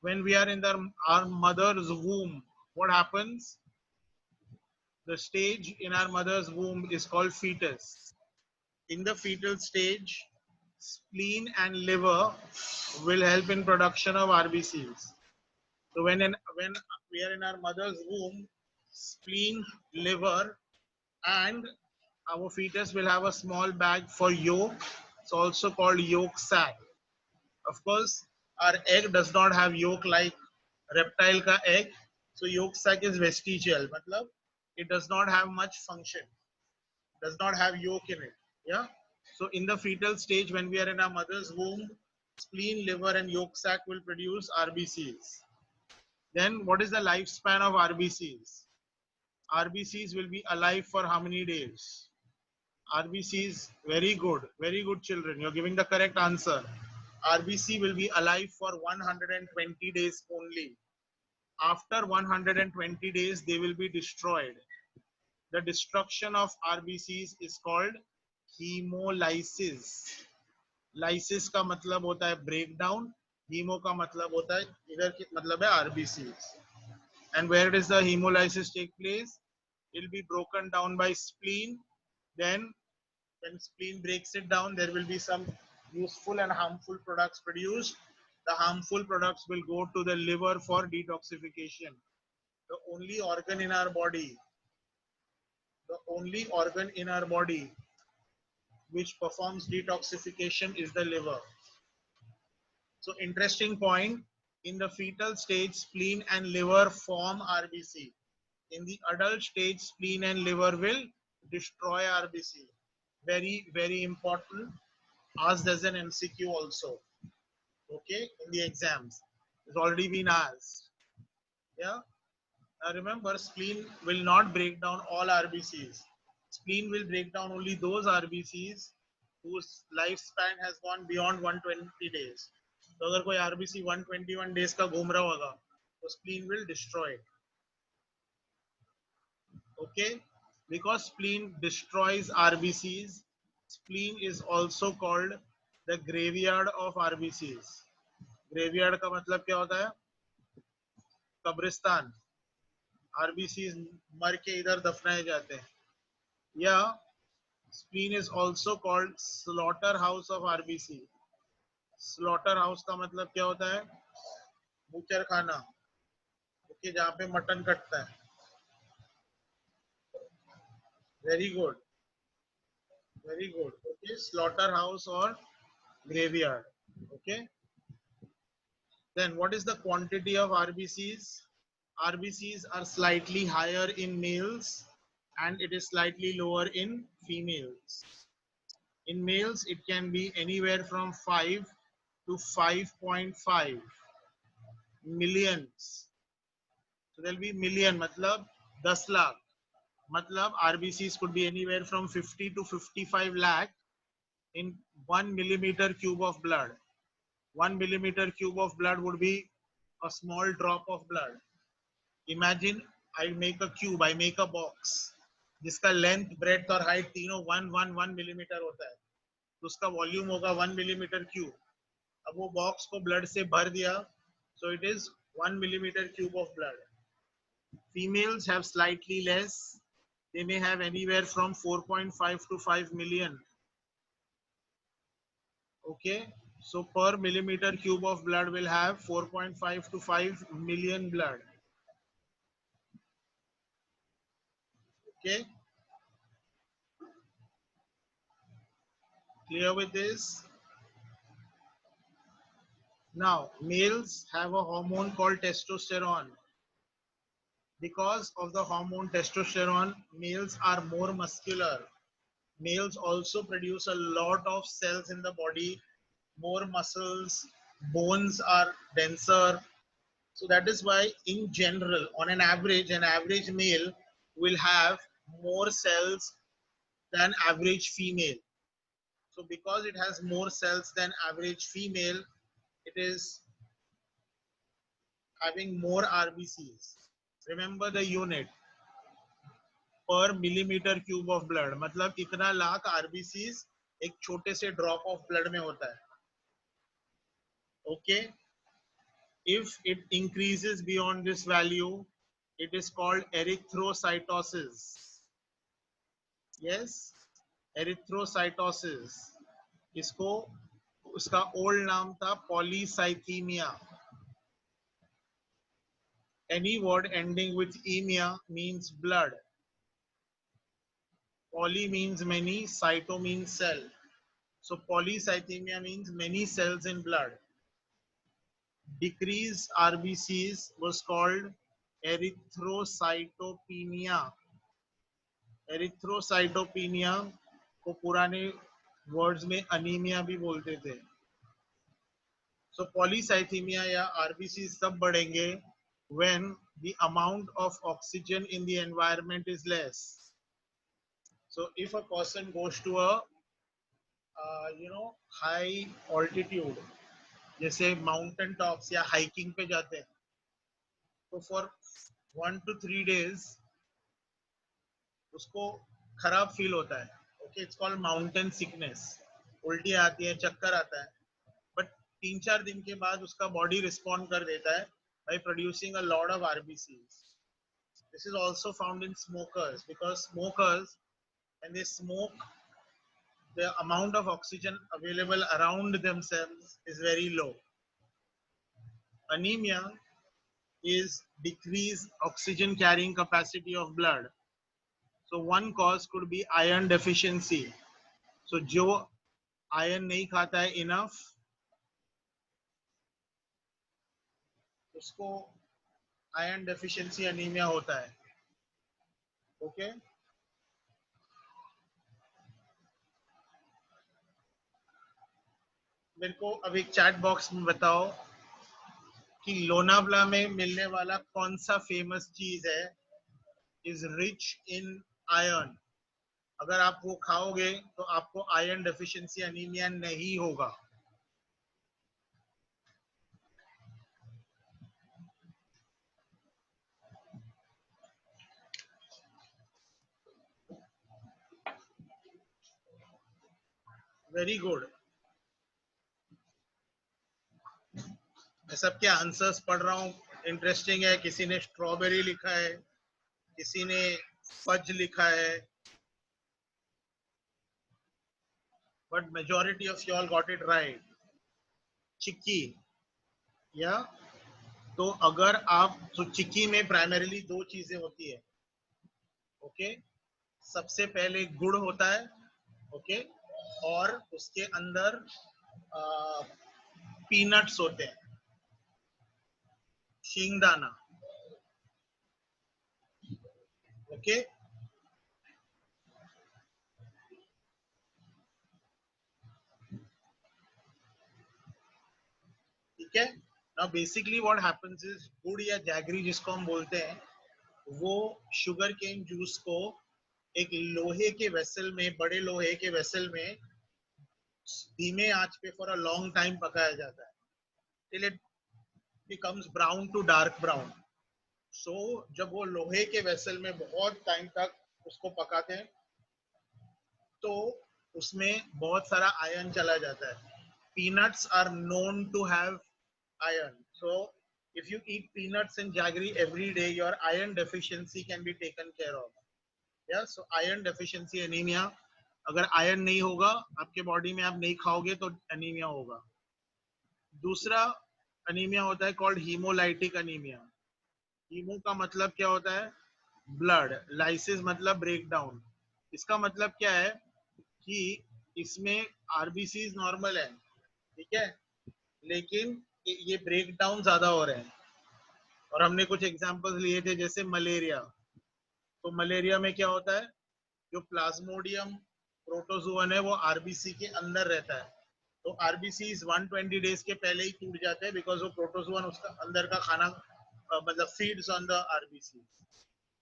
when we are in our mother's womb, what happens? The stage in our mother's womb is called fetus. In the fetal stage, spleen and liver will help in production of RBCs. So when we are in our mother's womb, spleen, liver, and our fetus will have a small bag for yolk. It's also called yolk sac. Of course, our egg does not have yolk like reptile ka egg. So yolk sac is vestigial. Matlab, it does not have much function. Does not have yolk in it. Yeah. So in the fetal stage, when we are in our mother's womb, spleen, liver, and yolk sac will produce RBCs. Then what is the lifespan of RBCs? RBCs will be alive for how many days? RBCs, very good children. You're giving the correct answer. RBC will be alive for 120 days only. After 120 days, they will be destroyed. The destruction of RBCs is called hemolysis. Lysis का मतलब होता है breakdown. Hemo का मतलब होता है इधर मतलब है RBCs. And where does the hemolysis take place? It will be broken down by spleen. Then when spleen breaks it down, there will be some useful and harmful products produced. The harmful products will go to the liver for detoxification. The only organ in our body, which performs detoxification is the liver. So interesting point, in the fetal stage, spleen and liver form RBC. In the adult stage, spleen and liver will destroy RBC. Very important. Asked as an MCQ also. Okay, in the exams. It's already been asked. Yeah. Now remember, spleen will not break down all RBCs. Spleen will break down only those RBCs whose lifespan has gone beyond 120 days. तो अगर कोई RBC 121 days का घूम रहा होगा, तो spleen will destroy it. Okay, because spleen destroys RBCs, spleen is also called the graveyard of RBCs. Graveyard का मतलब क्या होता है? कब्रिस्तान. RBCs मर के इधर दफनाए जाते हैं. या spleen is also called slaughterhouse of RBC. Slaughterhouse का मतलब क्या होता है? बूचर खाना. ओके, जहाँ पे मटन कटता है. Very good. Okay, slaughterhouse or graveyard. Okay. Then what is the quantity of RBCs? RBCs are slightly higher in males and it is slightly lower in females. In males, it can be anywhere from 5 to 5.5 millions. So there will be million, matlab 10 lakh. Matlab RBCs could be anywhere from 50 to 55 lakh in 1 millimeter cube of blood. 1 millimeter cube of blood would be a small drop of blood. Imagine I make a cube, I make a box, जिसका length, breadth और height तीनों 1 millimeter होता है. तो उसका volume होगा 1 millimeter cube. अब वो box को blood से भर दिया, so it is 1 millimeter cube of blood. Females have slightly less. They may have anywhere from 4.5 to 5 million. Okay, so per millimeter cube of blood will have 4.5 to 5 million blood. Okay, clear with this? Now, males have a hormone called testosterone. Because of the hormone testosterone, males are more muscular. Males also produce a lot of cells in the body, more muscles, bones are denser. So that is why in general, on an average male will have more cells than average female. So because it has more cells than average female, it is having more RBCs. Remember the unit, per millimeter cube of blood. मतलब इतना lakh RBCs एक छोटे से drop of blood में होता है. Okay. If it increases beyond this value, it is called erythrocytosis. Yes, erythrocytosis. इसको उसका ओल्ड नाम था polycythaemia. Any word ending with emia means blood. Poly means many, cyto means cell. So polycythemia means many cells in blood. Decreased RBCs was called erythrocytopenia. एरिथ्रोसाइटोपिनिया को पुराने words में anaemia भी बोलते थे. सो पॉलीसाइथीमिया या आरबीसी सब बढ़ेंगे when the amount of oxygen in the environment is less. So if a person goes to a high altitude, जैसे माउंटेन टॉप्स या हाइकिंग पे जाते हैं, तो फॉर 1 to 3 days उसको खराब फील होता है. Okay, it's called mountain sickness. उल्टी आती है, चक्कर आता है, बट 3-4 दिन के बाद उसका बॉडी रिस्पॉन्ड कर देता है by producing a lot of RBCs. This is also found in smokers because smokers, when they smoke, the amount of oxygen available around themselves is very low. Anemia is decreased oxygen carrying capacity of blood. So one cause could be iron deficiency. So जो iron नहीं खाता है enough, उसको iron deficiency anemia होता है. Okay? मेरे को अब एक चैट बॉक्स में बताओ कि लोनावला में मिलने वाला कौन सा फेमस चीज है इज रिच इन आयरन. अगर आप वो खाओगे तो आपको आयरन डेफिशिएंसी एनीमिया नहीं होगा. Very good. मैं सबके आंसर्स पढ़ रहा हूँ. इंटरेस्टिंग है. किसी ने स्ट्रॉबेरी लिखा है, किसी ने फज लिखा है, but majority of you all got it right. Chikki या तो अगर आप तो चिक्की में प्राइमरीली 2 चीजें होती है. ओके, सबसे पहले गुड़ होता है. ओके, और उसके अंदर पीनट्स होते हैं, शिंगदाना. ओके, ठीक है. Now basically what happens is गुड़ या जैगरी जिसको हम बोलते हैं, वो शुगर केन जूस को एक लोहे के वेसल में, बड़े लोहे के वेसल में धीमे आंच पे फॉर अ लॉन्ग टाइम पकाया जाता है till it becomes brown to dark brown. So जब वो लोहे के वेसल में बहुत टाइम तक उसको पकाते हैं तो उसमें बहुत सारा आयरन चला जाता है. Peanuts are known to have iron. So if you eat peanuts and jaggery every day, your iron deficiency can be taken care of. Yeah, so iron deficiency anemia. अगर आयरन नहीं होगा आपके बॉडी में, आप नहीं खाओगे तो एनीमिया होगा. दूसरा अनीमिया होता है कॉल्ड हीमोलाइटिक अनीमिया. हीमो का मतलब क्या होता है? ब्लड. लाइसिस मतलब ब्रेक डाउन. इसका मतलब क्या है कि इसमें आरबीसी नॉर्मल है, ठीक है, लेकिन ये ब्रेक डाउन ज्यादा हो रहे हैं. और हमने कुछ एग्जांपल्स लिए थे जैसे मलेरिया. तो मलेरिया में क्या होता है, जो प्लाज्मोडियम प्रोटोजोअन है वो आरबीसी के अंदर रहता है. तो आरबीसी 120 डेज के पहले ही टूट जाते हैं बिकॉज वो प्रोटोजोअन उसका अंदर का खाना मतलब feeds on the RBC.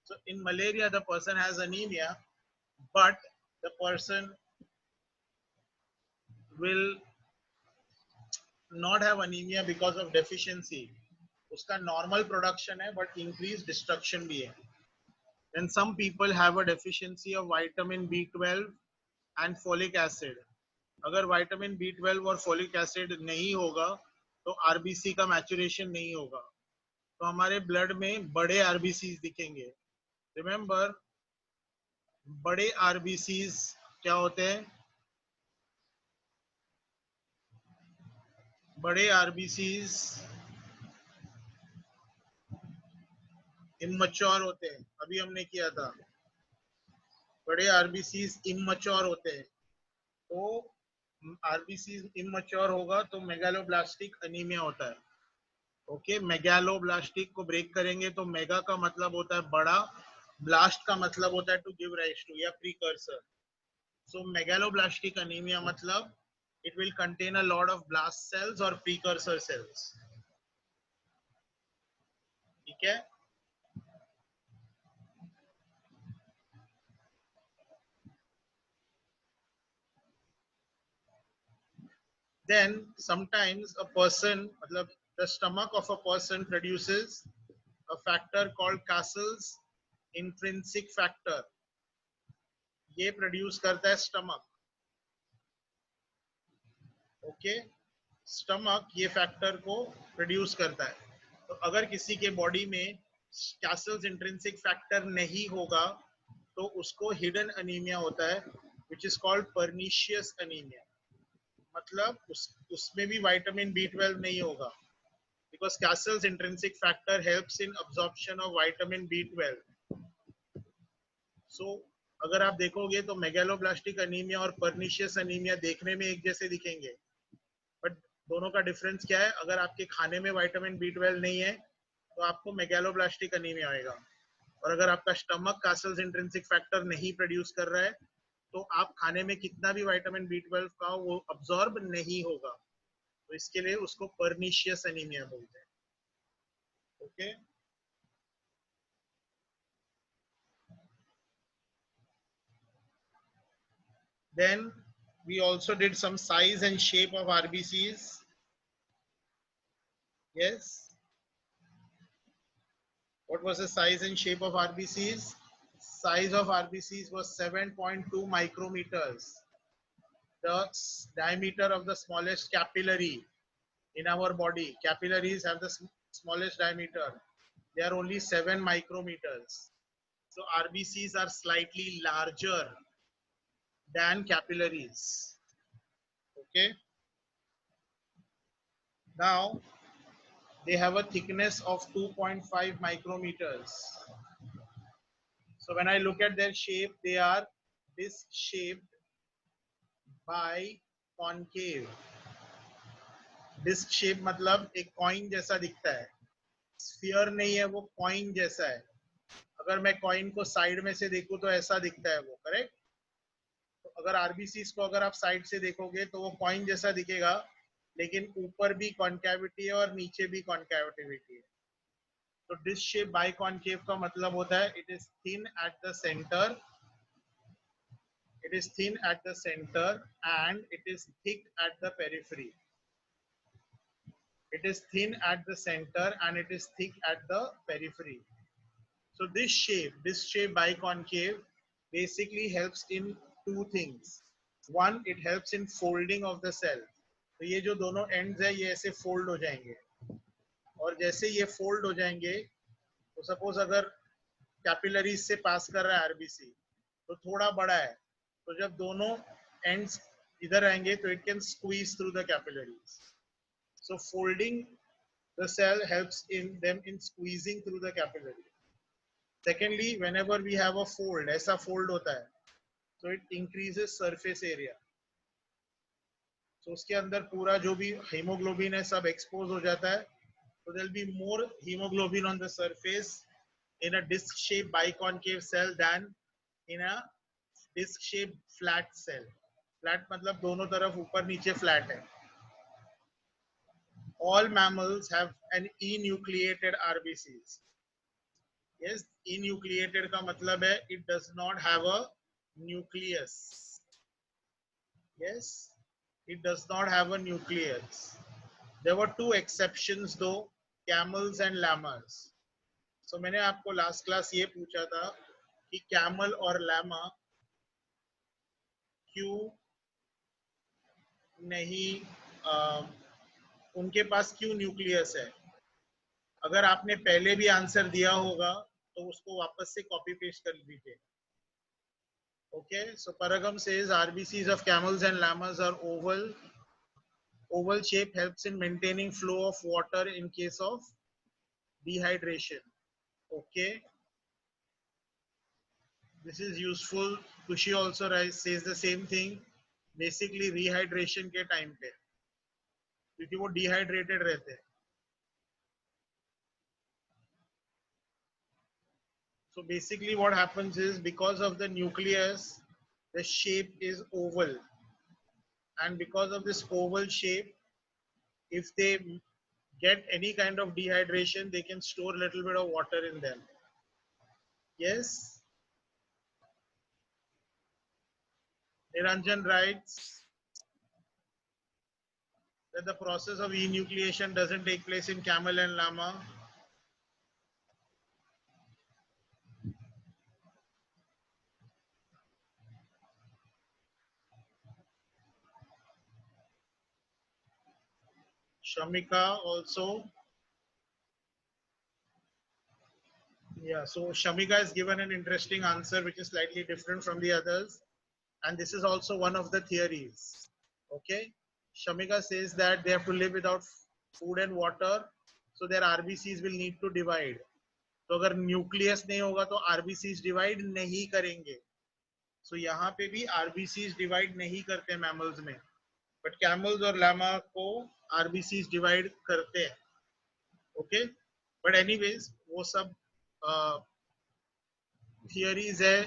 So in malaria the person has anemia, but the person will not have anemia because of deficiency. उसका normal production है but increased destruction भी है. Then some people have a deficiency of vitamin B12 and folic acid. अगर vitamin B12 और folic acid नहीं होगा तो RBC का मैचुरेशन नहीं होगा, तो हमारे ब्लड में बड़े आरबीसी दिखेंगे। रिमेंबर, बड़े आरबीसीज क्या होते हैं? बड़े आरबीसीज इमैच्योर होते हैं, अभी हमने किया था, बड़े आरबीसीज इमैच्योर होते हैं। तो आरबीसीज इमैच्योर होगा तो मेगालोब्लास्टिक अनीमिया होता है। ओके, मेगालोब्लास्टिक को ब्रेक करेंगे तो मेगा का मतलब होता है बड़ा, ब्लास्ट का मतलब होता है टू गिव राइज टू या प्रीकर्सर। सो मेगालोब्लास्टिक अनीमिया मतलब it will contain a lot of blast cells or precursor cells. ठीक है? Then sometimes a person, मतलब the stomach of a person produces a factor called Castle's intrinsic factor. ये produce करता है stomach. Okay, stomach ये factor को produce करता है। तो अगर किसी के बॉडी में कैसल्स इंट्रिंसिक फैक्टर नहीं होगा तो उसको हिडन अनीमिया होता है, which is called pernicious anaemia. मतलब उसमें भी विटामिन B12 नहीं होगा, because Castle's intrinsic factor helps in absorption of vitamin B12। सो अगर आप देखोगे तो मेगालोब्लास्टिक अनीमिया और पर्निशियस अनीमिया देखने में एक जैसे दिखेंगे, बट दोनों का डिफरेंस क्या है? अगर आपके खाने में विटामिन B12 नहीं है तो आपको मेगालोब्लास्टिक अनीमिया आएगा, और अगर आपका स्टमक कैसल्स इंट्रिंसिक फैक्टर नहीं प्रोड्यूस कर रहा है तो आप खाने में कितना भी विटामिन B12 का वो अब्सॉर्ब नहीं होगा, तो इसके लिए उसको पर्निशियस अनीमिया बोलते हैं। Okay, then we also did some size and shape of RBCs. Yes, what was the size and shape of RBCs? Size of RBCs was 7.2 micrometers. The diameter of the smallest capillary in our body. Capillaries have the smallest diameter. They are only 7 micrometers. So RBCs are slightly larger than capillaries. Okay. Now they have a thickness of 2.5 micrometers. So when I look at their shape, they are disc shaped by concave. Disc shape मतलब एक coin जैसा दिखता है, sphere नहीं है, वो coin जैसा है। अगर मैं कॉइन को साइड में से देखूं तो ऐसा दिखता है वो, करेक्ट? तो अगर आरबीसी को अगर आप साइड से देखोगे तो वो कॉइन जैसा दिखेगा, लेकिन ऊपर भी कॉन्कैविटी है और नीचे भी कॉन्कैविटी है। तो डिस्क शेप बाय कॉन्केव का मतलब होता है it is thin at the centre, it is thin at the center and it is thick at the periphery. It is thin at the center and it is thick at the periphery. So this shape biconcave basically helps in two things. One, it helps in folding of the cell. तो ये जो दोनों ends है ये ऐसे fold हो जाएंगे, और जैसे ये fold हो जाएंगे तो suppose अगर कैपिलरीज से पास कर रहा है आरबीसी तो थोड़ा बड़ा है, तो जब दोनों ends इधर आएंगे तो it can squeeze through the capillaries. So folding the cell helps in them in squeezing through the capillary. Secondly, whenever we have a fold, ऐसा fold होता है, so it increases surface area. So उसके अंदर पूरा जो भी hemoglobin है सब expose हो जाता है, so there will be more hemoglobin on the surface in a disc-shaped biconcave cell than in a disc-shaped flat cell. Flat मतलब दोनों तरफ ऊपर नीचे flat है. All mammals have an enucleated RBCs. Yes, enucleated का मतलब है it does not have a nucleus. Yes, it does not have a nucleus. There were two exceptions though, camels and llamas. So मैंने आपको last class ये पूछा था कि camel और llama क्यों नहीं उनके पास क्यों न्यूक्लियस है? अगर आपने पहले भी आंसर दिया होगा तो उसको वापस से कॉपी पेस्ट कर लीजिए. Okay, so Paragam says RBCs of camels and llamas are oval. Oval shape helps in maintaining flow of water in case of dehydration. Okay, this is useful. Kushi also says the same thing. Basically rehydration के time पे, क्योंकि वो dehydrated रहते हैं. So basically what happens is, because of the nucleus, the shape is oval, and because of this oval shape, if they get any kind of dehydration, they can store a little bit of water in them. Yes. Niranjan writes that the process of enucleation doesn't take place in camel and llama. Shamika also. Yeah, so Shamika has given an interesting answer which is slightly different from the others. And this is also one of the theories. Okay. Shamika says that they have to live without food and water. So their RBCs will need to divide. तो अगर nucleus नहीं होगा तो RBCs divide नहीं करेंगे. सो यहाँ पे भी आरबीसीज डिवाइड नहीं करते मैमल्स में, बट कैमल्स और लामा को आरबीसीज डिवाइड करते हैं. ओके, बट एनीवेज वो सब थियरीज है.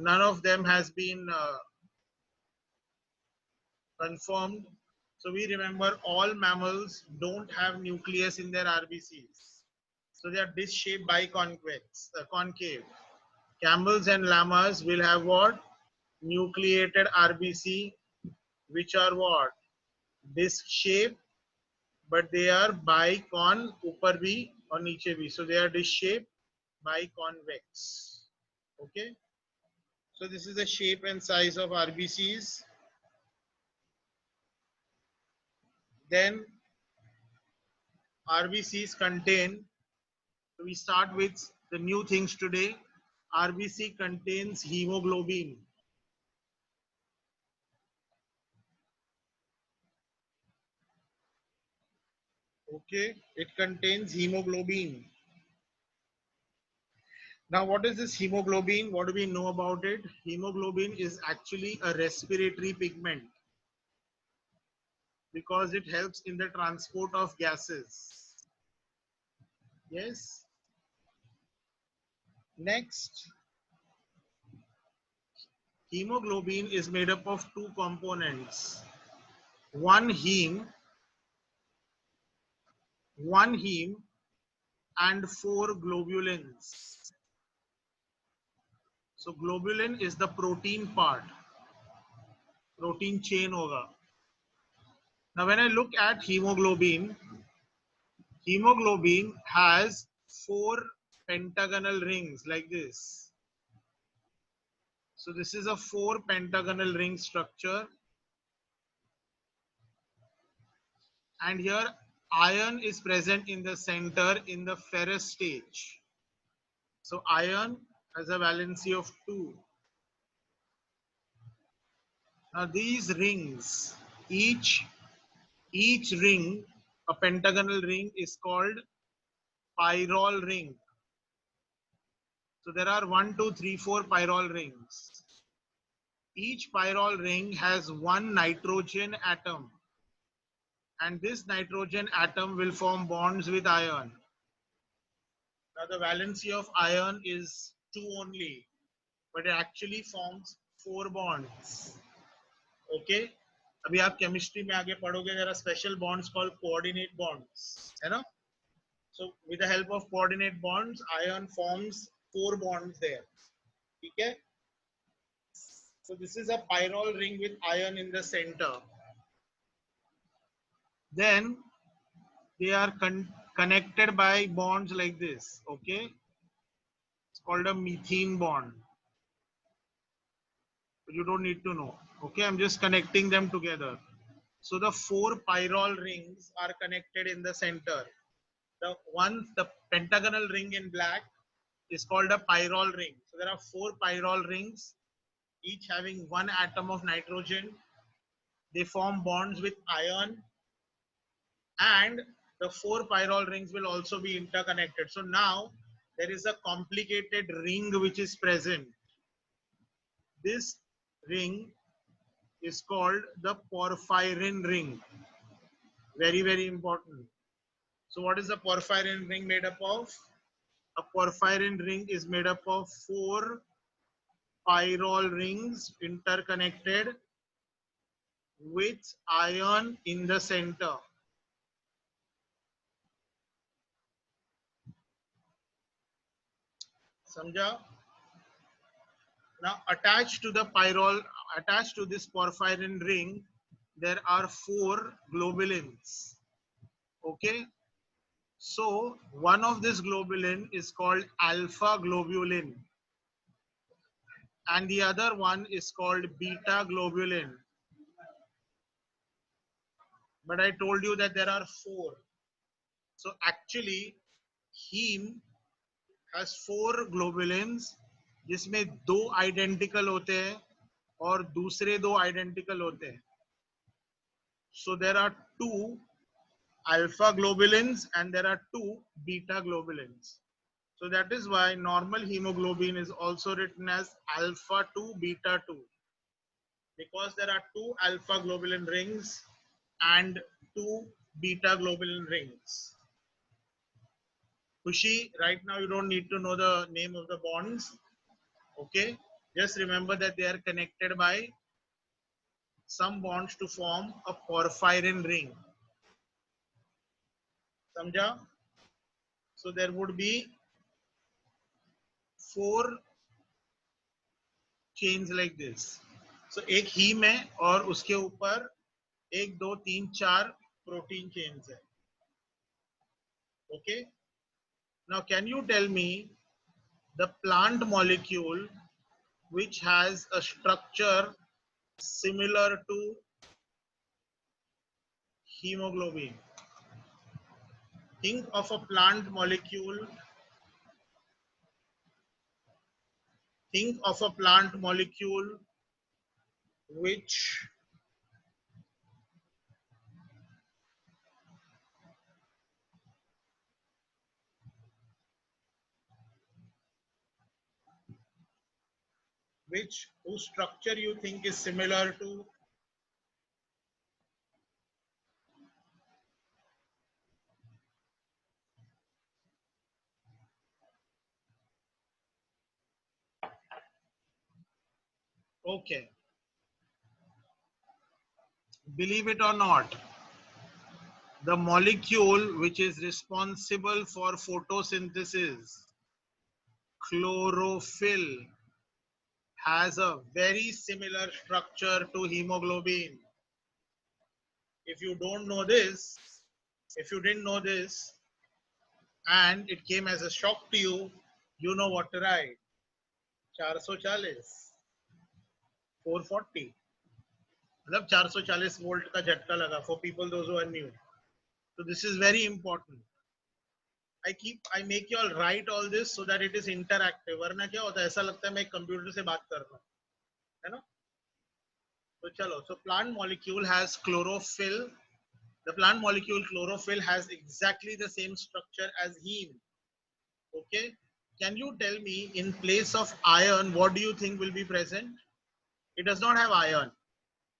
none of them has been confirmed. So we remember all mammals don't have nucleus in their RBCs. So they are disc-shaped biconvex, concave. Camels and llamas will have what? Nucleated RBC, which are what? Disc-shaped, but they are bicon, upar bhi और नीचे भी. So they are disc-shaped biconvex. Okay. So this is the shape and size of RBCs. Then RBCs contain, so we start with the new things today. RBC contains hemoglobin. Okay, it contains hemoglobin. Now, what is this hemoglobin? What do we know about it? Hemoglobin is actually a respiratory pigment because it helps in the transport of gases. Yes. Next, hemoglobin is made up of two components. One heme and four globulins. So globulin is the protein part, protein chain hoga. Now when I look at hemoglobin, hemoglobin has four pentagonal rings like this. So this is a four pentagonal ring structure. And here iron is present in the center in the ferrous stage. So iron has a valency of 2. Now these rings, each ring, a pentagonal ring, is called pyrrole ring. So there are 1, 2, 3, 4 pyrrole rings. Each pyrrole ring has one nitrogen atom, and this nitrogen atom will form bonds with iron. Now the valency of iron is 2 only, but it actually forms 4 bonds. Okay, अभी आप chemistry में आगे पढ़ोगे, there are special bonds called coordinate bonds, है ना? So with the help of coordinate bonds, iron forms 4 bonds there. Okay. So this is a pyrrole ring with iron in the center. Then they are connected by bonds like this. Okay. It's called a methane bond. You don't need to know. Okay. I'm just connecting them together. So the four pyrrole rings are connected in the center. The pentagonal ring in black is called a pyrrole ring. So there are four pyrrole rings, each having one atom of nitrogen. They form bonds with iron, and the four pyrrole rings will also be interconnected. So now there is a complicated ring which is present. This ring is called the porphyrin ring. Very, very important. So what is the porphyrin ring made up of? A porphyrin ring is made up of four pyrrole rings interconnected with iron in the center. Samjha? Now attached to this porphyrin ring, there are four globulins. Okay. So one of this globulin is called alpha globulin, and the other one is called beta globulin. But I told you that there are four. So actually, heme has four globulins, जिसमें दो identical होते हैं और दूसरे दो identical होते हैं. So there are two alpha globulins and there are two beta globulins. So that is why normal hemoglobin is also written as alpha 2 beta 2, because there are two alpha globulin rings and two beta globulin rings. Kushi, right now you don't need to know the name of the bonds. Okay, just remember that they are connected by some bonds to form a porphyrin ring. Samjha? So there would be four chains like this. So एक haem है और उसके ऊपर एक दो तीन चार protein chains है. Okay. Now can you tell me the plant molecule which has a structure similar to hemoglobin? Think of a plant molecule. Think of a plant molecule which whose structure you think is similar to okay, believe it or not, the molecule which is responsible for photosynthesis, chlorophyll, has a very similar structure to hemoglobin. If you don't know this, if you didn't know this and it came as a shock to you, you know what to write. 440, 440. मतलब 440 volt का झटका लगा for people those who are new. So this is very important. I make you all write all this so that it is interactive. वरना क्या होता है, ऐसा लगता है मैं एक कंप्यूटर से बात कर रहा हूँ, है ना? तो चलो, so plant molecule has chlorophyll. The plant molecule chlorophyll has exactly the same structure as heme. Okay, can you tell me in place of iron what do you think will be present? It does not have iron.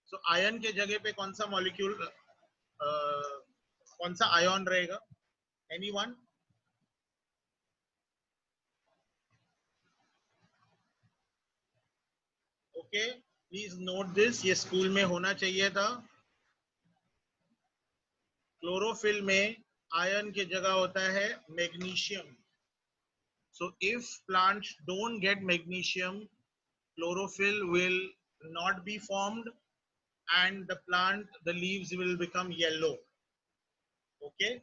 So iron के जगह पे कौन सा molecule, कौन सा ion रहेगा? Anyone? Okay, please note this. ये school में होना चाहिए था. क्लोरोफिल में आयन की जगह होता है magnesium. So if plants don't get magnesium, chlorophyll will not be formed and the leaves will become yellow. Okay,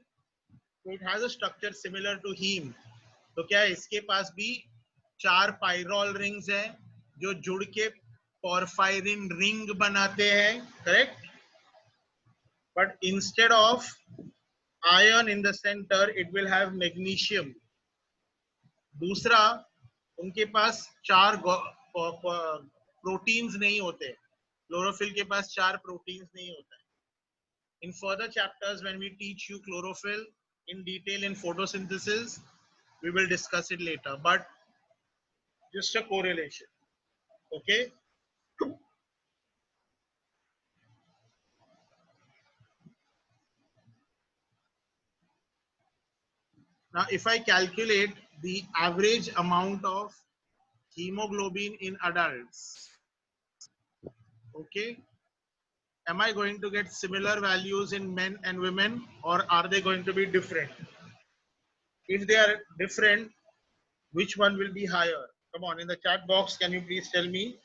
so it has a structure similar to heme. तो क्या है, इसके पास भी चार पायरोल रिंग्स हैं जो जुड़ के porphyrin ring बनाते हैं, correct? but instead of iron in the center, it will have magnesium. दूसरा, उनके पास चार प्रोटीन्स नहीं होते. क्लोरोफिल के पास चार प्रोटीन्स नहीं होता है. In further chapters, when we teach you chlorophyll in detail in photosynthesis, we will discuss it later. But just a correlation. Okay. Now, if I calculate the average amount of hemoglobin in adults, okay, am I going to get similar values in men and women, or are they going to be different? If they are different, which one will be higher? Come on, in the chat box, can you please tell me?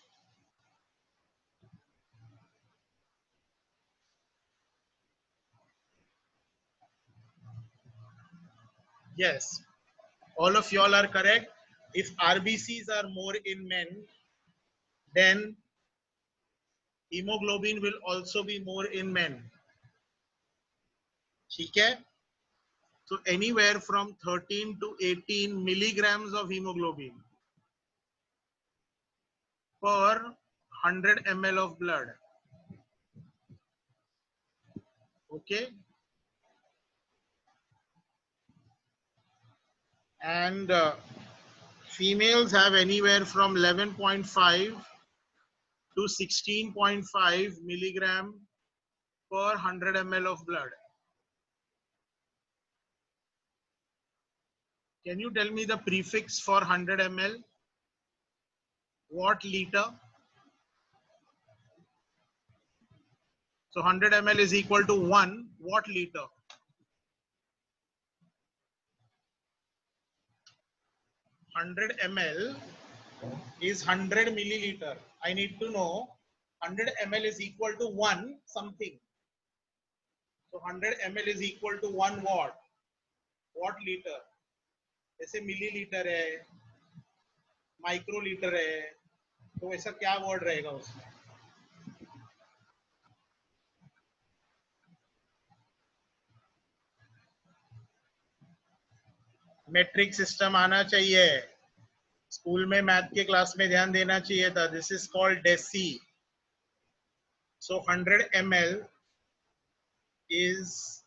Yes, all of y'all are correct. If RBCs are more in men, then hemoglobin will also be more in men. Okay? So anywhere from 13 to 18 milligrams of hemoglobin per 100 ml of blood. Okay? And females have anywhere from 11.5 to 16.5 milligram per 100 ml of blood. Can you tell me the prefix for 100 ml? What liter? So 100 ml is equal to 1 what liter? 100 ml is 100 milliliter. I need to know 100 ml is equal to 1 something. So 100 ml is equal to 1 what? What liter? जैसे millilitre है, microlitre है, तो ऐसा क्या word रहेगा उसमें? Metric system आना चाहिए. स्कूल में मैथ के क्लास में ध्यान देना चाहिए था. This is called deci. So 100 ml is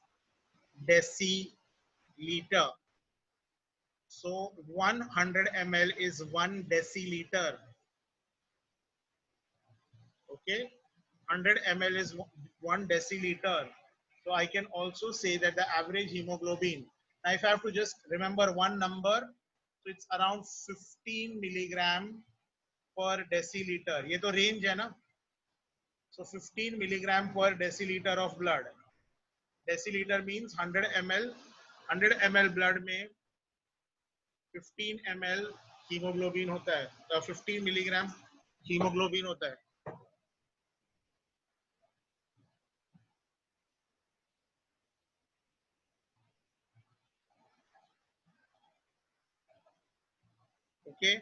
deciliter. So 100 ml is 1 deciliter. Okay, 100 ml is 1 deciliter. So I can also say that the average hemoglobin. Now if I have to just remember one number, so it's around 15 milligram per deciliter. ये तो range है ना? So 15 milligram per deciliter of blood. Deciliter means 100 ml. 100 ml blood में 15 ml hemoglobin होता है. 15 milligram hemoglobin होता है. Okay.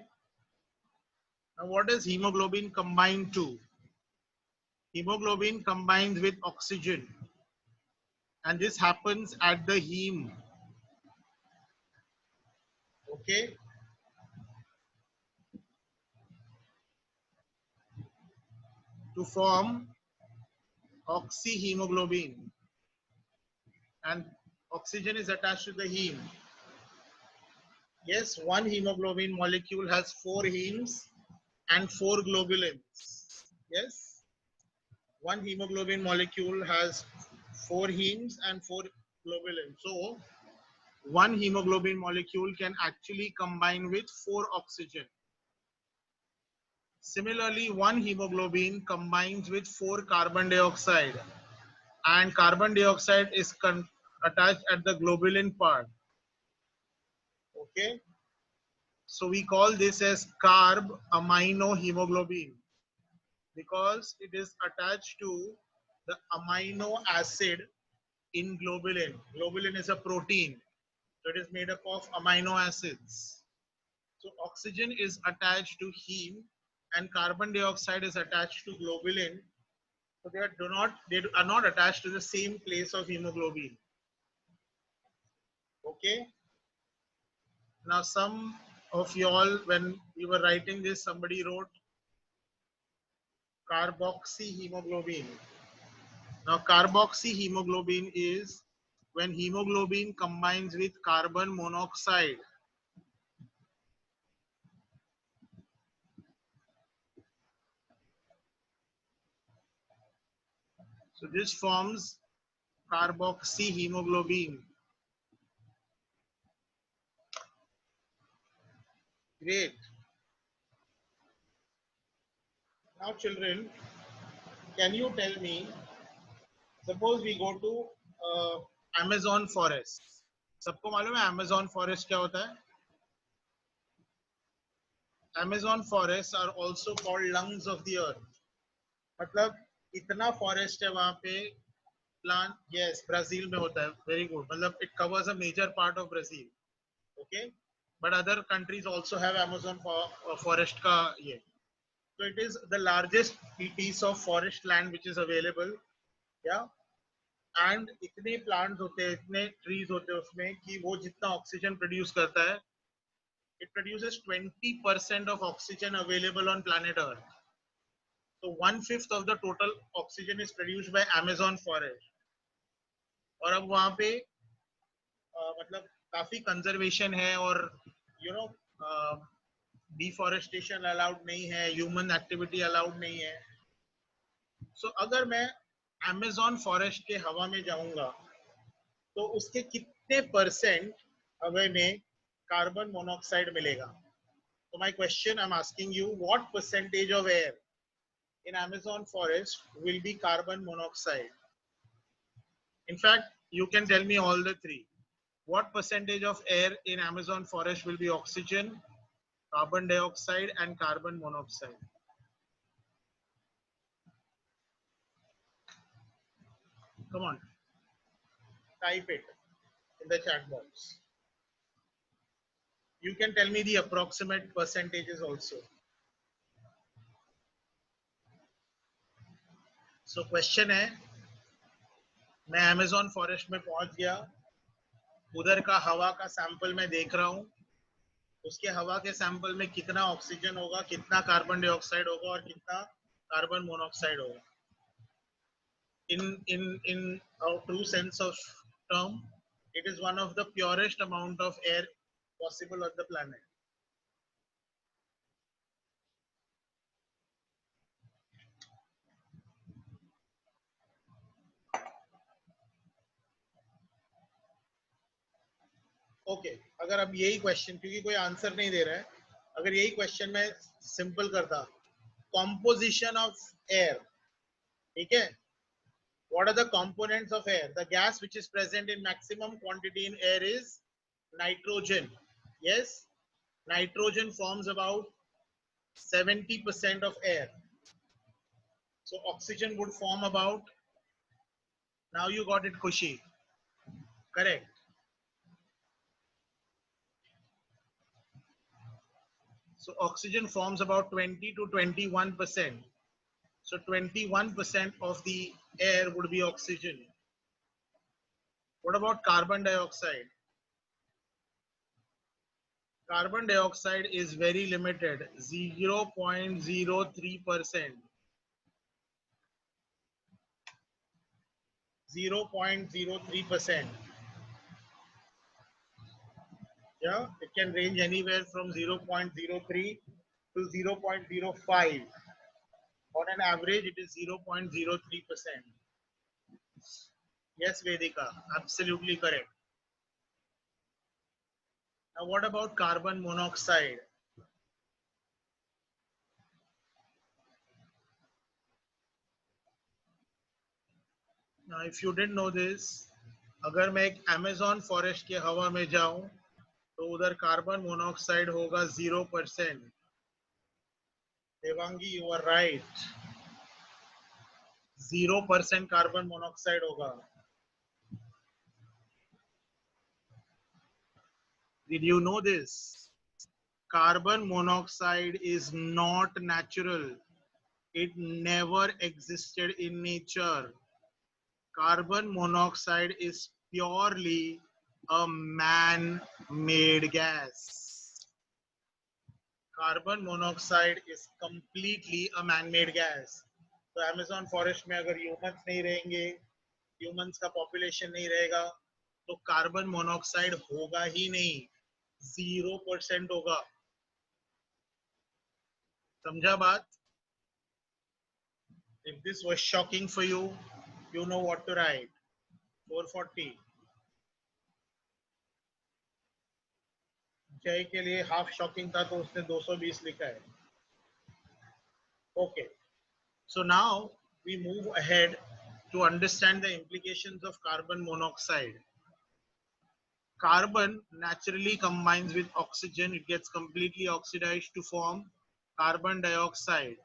Now what does hemoglobin combine to? Hemoglobin combines with oxygen, and this happens at the heme. Okay. To form oxyhemoglobin, and oxygen is attached to the heme. Yes, one hemoglobin molecule has 4 hemes and 4 globulins. Yes, one hemoglobin molecule has 4 hemes and 4 globulins. So one hemoglobin molecule can actually combine with 4 oxygen. Similarly, one hemoglobin combines with 4 carbon dioxide, and carbon dioxide is attached at the globulin part. Okay, so we call this as carb amino hemoglobin because it is attached to the amino acid in globulin. Globulin is a protein, so it is made up of amino acids. So oxygen is attached to heme and carbon dioxide is attached to globulin So they are not attached to the same place of hemoglobin. Okay. Now some of y'all, when you were writing this, somebody wrote carboxyhemoglobin. Now carboxyhemoglobin is when hemoglobin combines with carbon monoxide. So this forms carboxyhemoglobin. Great. Now children, can you tell me, suppose we go to Amazon forest. सबको मालूम है Amazon forest क्या होता है? Amazon forests are also called lungs of the earth. मतलब इतना forest है वहां पे प्लांट. यस, ब्राजील में होता है. Very good. मतलब it covers a major part of Brazil. Okay, but other countries also have Amazon forest का ये. So it is the largest piece of forest land which is available. Yeah. And इतने plants होते हैं, इतने trees होते हैं उसमें कि वो जितना ऑक्सीजन प्रोड्यूस करता है, it produces 20% of oxygen available on planet Earth. So 1/5 of the total oxygen is produced by Amazon forest. और अब वहाँ पे मतलब काफी कंजर्वेशन है और यू नो डिफॉरेस्टेशन अलाउड नहीं है, ह्यूमन एक्टिविटी अलाउड नहीं है. सो अगर मैं अमेज़न फॉरेस्ट के हवा में जाऊंगा तो उसके कितने परसेंट हवा में कार्बन मोनोऑक्साइड मिलेगा? So my question I'm asking you, what percentage of air in Amazon forest will be carbon monoxide? In fact, you can tell me all the three. What percentage of air in Amazon forest will be oxygen, carbon dioxide, and carbon monoxide? Come on, type it in the chat box. You can tell me the approximate percentages also. So question है, मैं Amazon forest में पहुंच गया, उधर का हवा का sample मैं देख रहा हूँ, उसके हवा के सैंपल में कितना ऑक्सीजन होगा, कितना कार्बन डाइऑक्साइड होगा और कितना कार्बन मोनोऑक्साइड होगा. In a true sense of term, it is one of the purest amount of air possible on the planet. Okay, अगर अब यही क्वेश्चन, क्योंकि कोई आंसर नहीं दे रहा है, अगर यही क्वेश्चन मैं सिंपल करता, कॉम्पोजिशन ऑफ एयर, ठीक है, what are the components of air? The gas which is present in maximum quantity in air is nitrogen. Yes, nitrogen forms about 70% of air. So oxygen would form about, now you got it, Khushi. Correct. So oxygen forms about 20 to 21%. So 21% of the air would be oxygen. What about carbon dioxide? Carbon dioxide is very limited, 0.03%. 0.03%. Yeah, it can range anywhere from 0.03 to 0.05. On an average, it is 0.03%. Yes, Vedika, absolutely correct. Now, what about carbon monoxide? Now, if you didn't know this, अगर मैं एक Amazon forest के हवा में जाऊं तो उधर carbon monoxide होगा 0%. Devangi, you are right. 0% carbon monoxide होगा. Did you know this? Carbon monoxide is not natural. It never existed in nature. Carbon monoxide is purely a man-made gas. Carbon monoxide is completely a man-made gas. तो Amazon forest में अगर humans नहीं रहेंगे, humans का population नहीं रहेगा, तो carbon monoxide होगा ही नहीं, 0% होगा. समझा बात? If this was shocking for you, you know what to write. 440. जय के लिए हाफ शॉकिंग था तो उसने 220 लिखा है. Okay. So now we move ahead to understand the implications of carbon monoxide. Carbon naturally combines with oxygen. It gets completely oxidized to form carbon dioxide.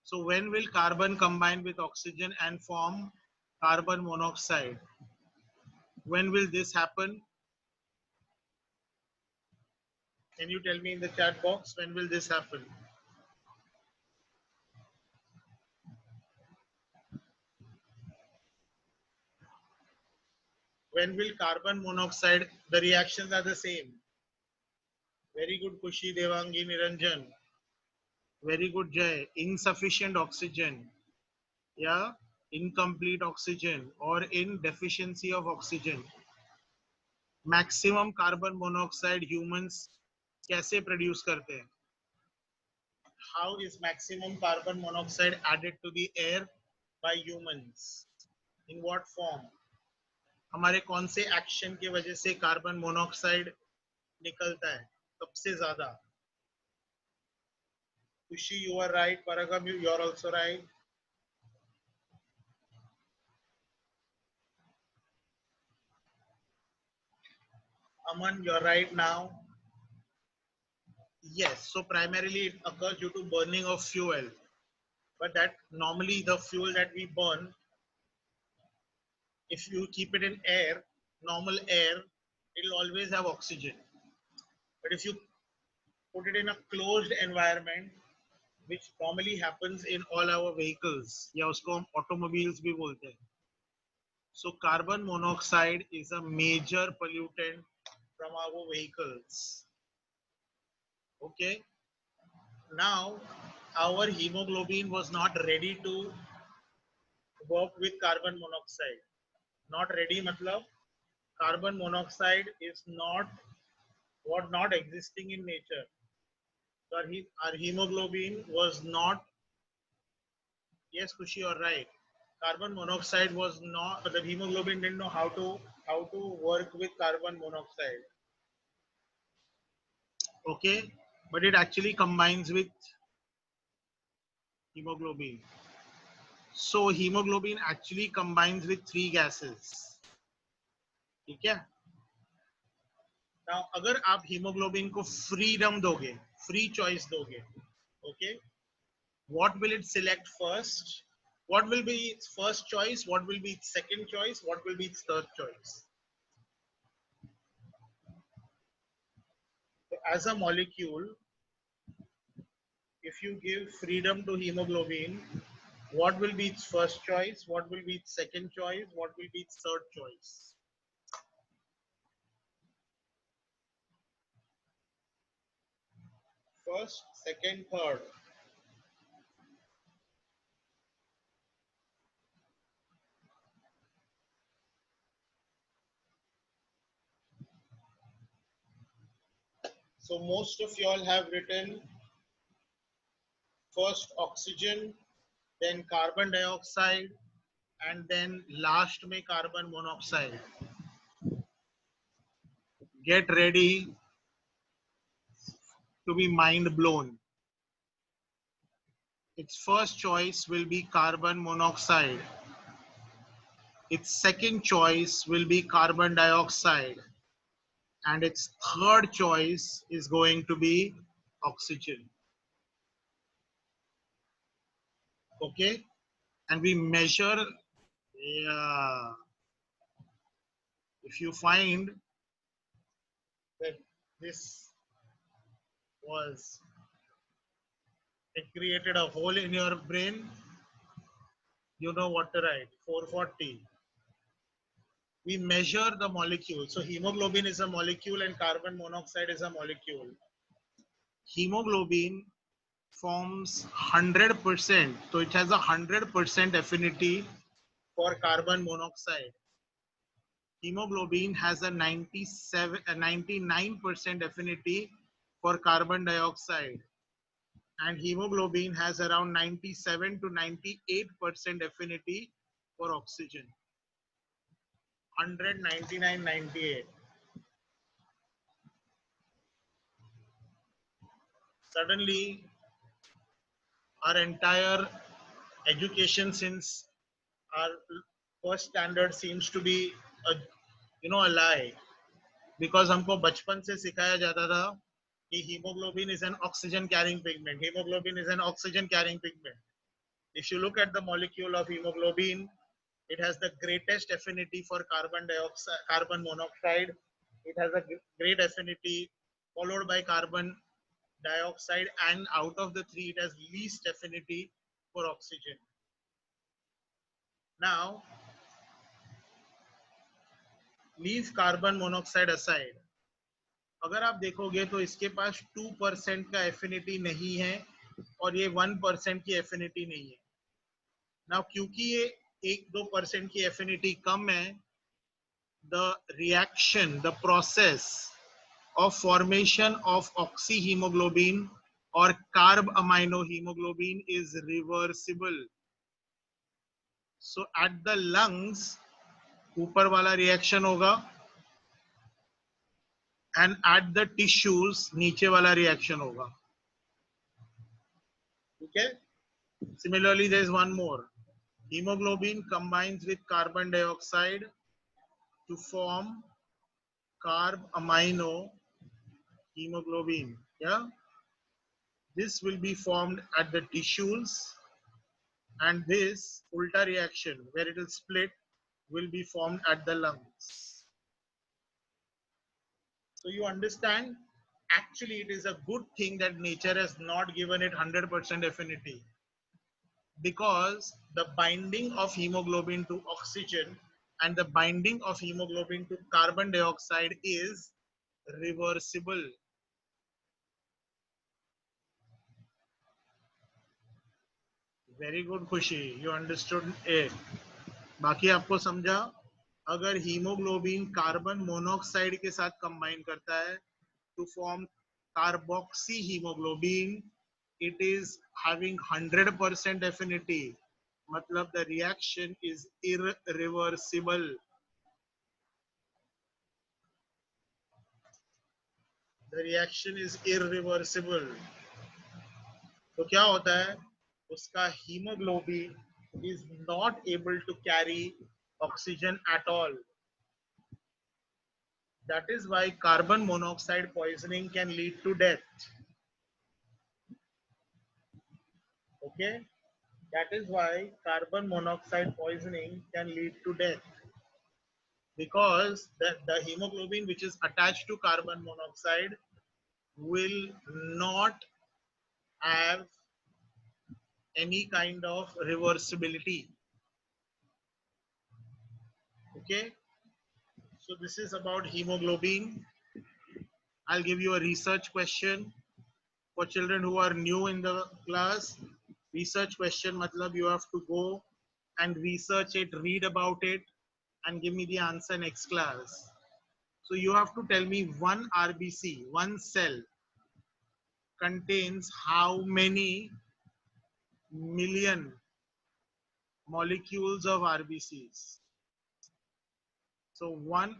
So when will carbon combine with oxygen and form carbon monoxide? When will this happen? Can you tell me in the chat box, when will this happen? When will carbon monoxide, the reactions are the same. Very good, Kushi, Devangi, Niranjan. Very good, Jay. Insufficient oxygen. Yeah, incomplete oxygen or in deficiency of oxygen. Maximum carbon monoxide humans कैसे produce करते हैं? How is maximum carbon monoxide added to the air by humans? In what form? हमारे कौन से action की वजह से carbon monoxide निकलता है सबसे ज्यादा? खुशी, you are right. Paragam, you are also right. Aman, you're right now. Yes, so primarily it occurs due to burning of fuel. But that normally the fuel that we burn, if you keep it in air, normal air, it'll always have oxygen. But if you put it in a closed environment, which normally happens in all our vehicles, या उसको हम automobiles भी बोलते हैं. So carbon monoxide is a major pollutant from our vehicles. Okay. Now, our hemoglobin was not ready to work with carbon monoxide. Not ready, matlab carbon monoxide is not existing in nature. So our hemoglobin was not. Yes, Kushi, you're right. Carbon monoxide was not. The hemoglobin didn't know how to work with carbon monoxide. Okay, but it actually combines with hemoglobin. So hemoglobin actually combines with 3 gases. ठीक है? Now अगर आप hemoglobin को freedom दोगे, free choice दोगे, okay, what will it select first? What will be its first choice? What will be its second choice? What will be its third choice? So as a molecule, if you give freedom to hemoglobin, what will be its first choice? What will be its second choice? What will be its third choice? First, second, third. So most of y'all have written first oxygen, then carbon dioxide, and then last में carbon monoxide. Get ready to be mind blown. Its first choice will be carbon monoxide. Its second choice will be carbon dioxide. And its third choice is going to be oxygen. Okay? And we measure, yeah, if you find that this was It created a hole in your brain. You know what to write. 440. We measure the molecule. So hemoglobin is a molecule and carbon monoxide is a molecule. Hemoglobin forms 100%. So it has a 100% affinity for carbon monoxide. Hemoglobin has a 99% affinity for carbon dioxide. And hemoglobin has around 97 to 98% affinity for oxygen. 100, 99, 98. Suddenly, our entire education since our first standard seems to be a lie, because हमको बचपन से सिखाया जाता था कि hemoglobin is an oxygen carrying pigment. Hemoglobin is an oxygen carrying pigment. If you look at the molecule of hemoglobin, it has the greatest affinity for carbon dioxide, carbon monoxide. It has a great affinity, followed by carbon dioxide, and out of the three, it has least affinity for oxygen. Now, leave carbon monoxide aside. अगर आप देखोगे तो इसके पास 2% का affinity नहीं है और ये 1% की एफिनिटी नहीं है. नाउ क्योंकि ये 1-2% की एफिनिटी कम है, the reaction, the process of formation of oxyhemoglobin or carbaminohemoglobin is reversible. So at the lungs, ऊपर वाला reaction होगा, and at the tissues, नीचे वाला reaction होगा. Okay? Similarly, there is one more. Hemoglobin combines with carbon dioxide to form carbamino hemoglobin. Yeah, this will be formed at the tissues, and this ulta reaction where it will split will be formed at the lungs. So you understand, actually it is a good thing that nature has not given it 100% affinity, because the binding of hemoglobin to oxygen and the binding of hemoglobin to carbon dioxide is reversible. Very good, Khushi. You understood it. बाकी आपको समझा. अगर haemoglobin carbon monoxide के साथ combine करता है to form carboxy hemoglobin, it is having 100% affinity. मतलब the reaction is irreversible. The reaction is irreversible. तो क्या होता है, उसका hemoglobin is not able to carry oxygen at all. That is why carbon monoxide poisoning can lead to death. Okay? That is why carbon monoxide poisoning can lead to death. Because the hemoglobin which is attached to carbon monoxide will not have any kind of reversibility. Okay? So this is about hemoglobin. I'll give you a research question for children who are new in the class. Research question matlab you have to go and research it, read about it, and give me the answer next class. So you have to tell me one RBC, one cell contains how many million molecules of RBCs. So 1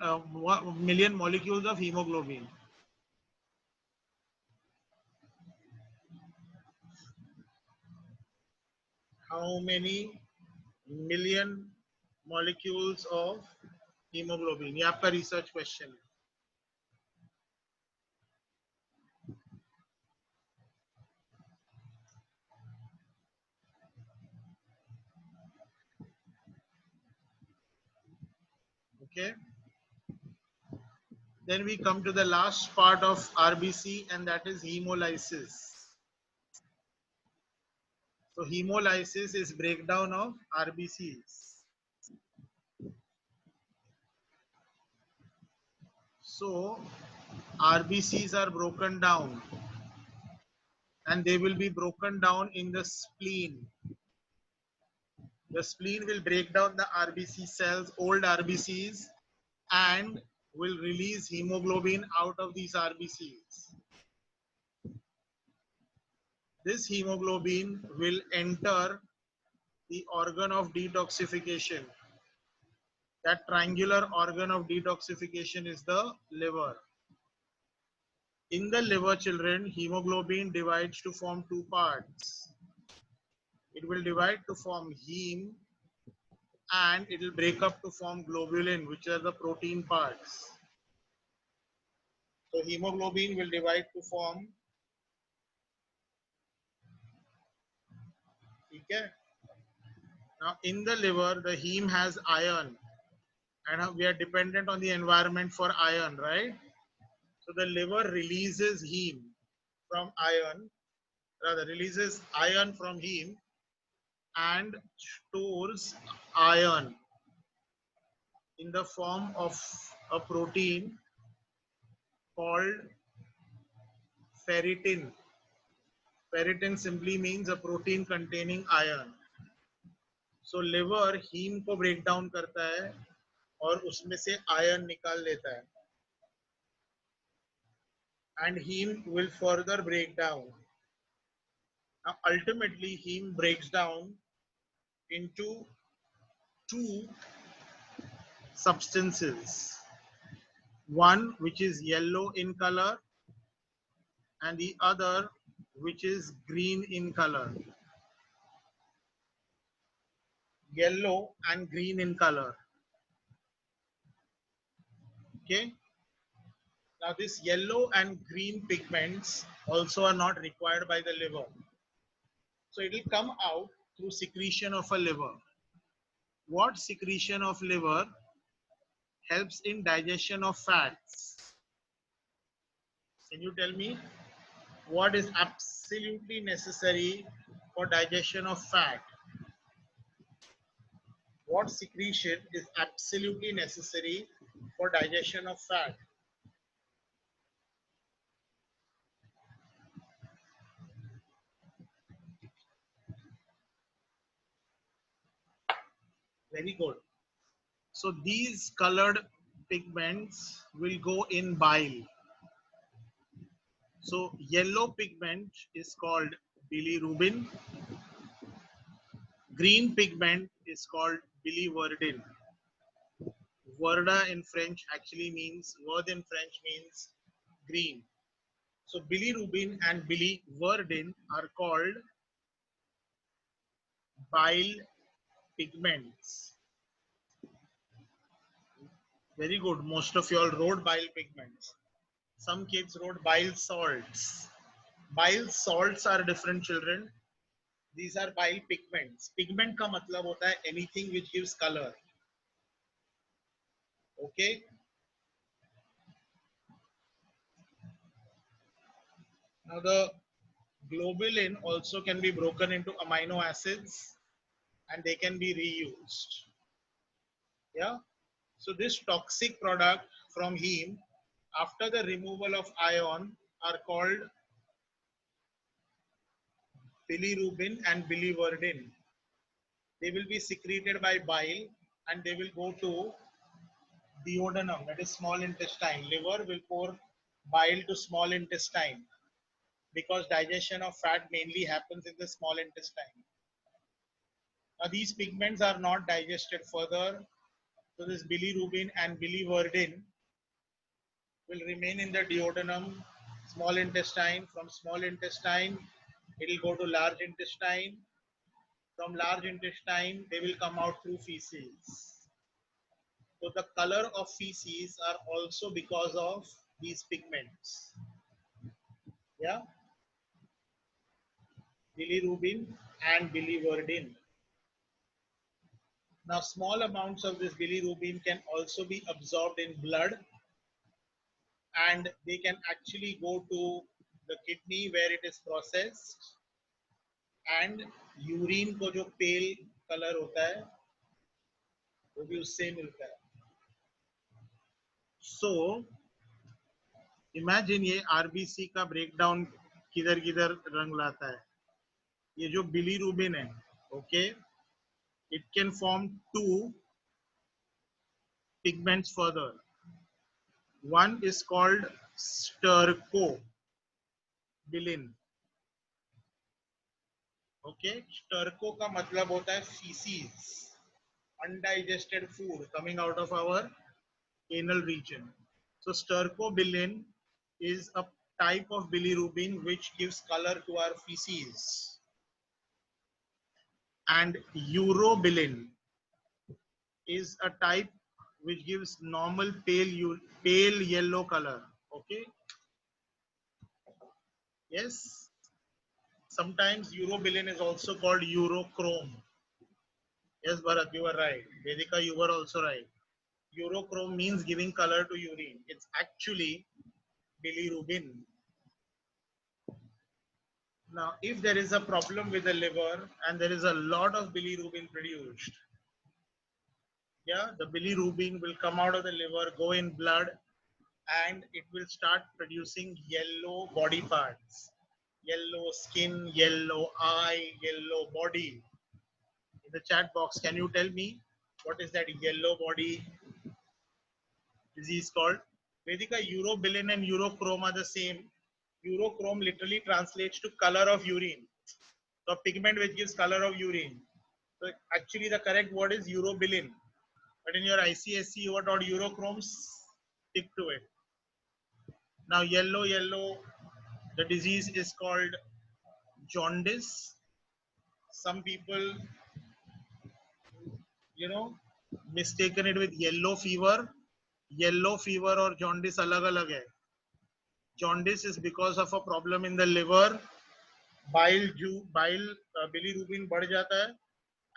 million molecules of hemoglobin. How many million molecules of hemoglobin? ये आपका research question है. Okay. Then we come to the last part of RBC, and that is hemolysis. So hemolysis is breakdown of RBCs. So RBCs are broken down, and they will be broken down in the spleen. The spleen will break down the RBC cells, old RBCs, and will release hemoglobin out of these RBCs. This hemoglobin will enter the organ of detoxification. That triangular organ of detoxification is the liver. In the liver, children, hemoglobin divides to form two parts. It will divide to form heme, and it will break up to form globulin, which are the protein parts. So hemoglobin will divide to form, okay? Now in the liver, the heme has iron, and we are dependent on the environment for iron, right? So the liver releases heme from iron, rather releases iron from heme and stores iron in the form of a protein called ferritin. Ferritin simply means a protein containing iron. So liver haem को break down करता है और उसमें से iron निकाल लेता है, and heme will further break down. Now ultimately heme breaks down into two substances, one which is yellow in color and the other which is green in color. Yellow and green in color. Okay. Now this yellow and green pigments also are not required by the liver. So it will come out through secretion of a liver. What secretion of liver helps in digestion of fats? Can you tell me what is absolutely necessary for digestion of fat? What secretion is absolutely necessary for digestion of fat? Very good. So these colored pigments will go in bile. So yellow pigment is called bilirubin. Green pigment is called biliverdin. Verda in French actually means, verd in French means green. So bilirubin and biliverdin are called bile pigments. Very good. Most of you all wrote bile pigments. Some kids wrote bile salts. Bile salts are different, children. These are bile pigments. Pigment का मतलब होता है anything which gives color. Okay. Now the globulin also can be broken into amino acids and they can be reused. Yeah. So this toxic product from heme after the removal of ion are called bilirubin and biliverdin. They will be secreted by bile and they will go to duodenum, that is small intestine. Liver will pour bile to small intestine because digestion of fat mainly happens in the small intestine. Now these pigments are not digested further, so this bilirubin and biliverdin will remain in the duodenum, small intestine. From small intestine, it will go to large intestine. From large intestine, they will come out through feces. So the color of feces are also because of these pigments. Yeah, bilirubin and biliverdin. Now, small amounts of this bilirubin can also be absorbed in blood, and they can actually go to the kidney where it is processed. And urine को जो पेल colour होता है वो भी उससे मिलता है. So imagine ये आरबीसी का ब्रेकडाउन किधर किधर रंग लाता है. ये जो बिलीरुबिन है, okay, it can form two pigments further. One is called stercobilin. Okay, sterco का मतलब होता है feces, undigested food coming out of our anal region. So stercobilin is a type of bilirubin which gives color to our feces. And urobilin is a type which gives normal pale yellow color. Okay, yes. Sometimes urobilin is also called urochrome. Yes, Bharat, you were right. Vedika, you were also right. Urochrome means giving color to urine. It's actually bilirubin. Now, if there is a problem with the liver and there is a lot of bilirubin produced, yeah, the bilirubin will come out of the liver, go in blood, and it will start producing yellow body parts, yellow skin, yellow eye, yellow body. In the chat box, can you tell me what is that yellow body disease called? Vedika, urobilin and urochrome are the same. Urochrome literally translates to color of urine. So pigment which gives color of urine. So actually the correct word is urobilin. But in your ICSE you were taught urochrome, stick to it. Now yellow, the disease is called jaundice. Some people, mistaken it with yellow fever. Yellow fever or jaundice alag alag hai. Jaundice is because of a problem in the liver. Bilirubin बढ़ जाता है,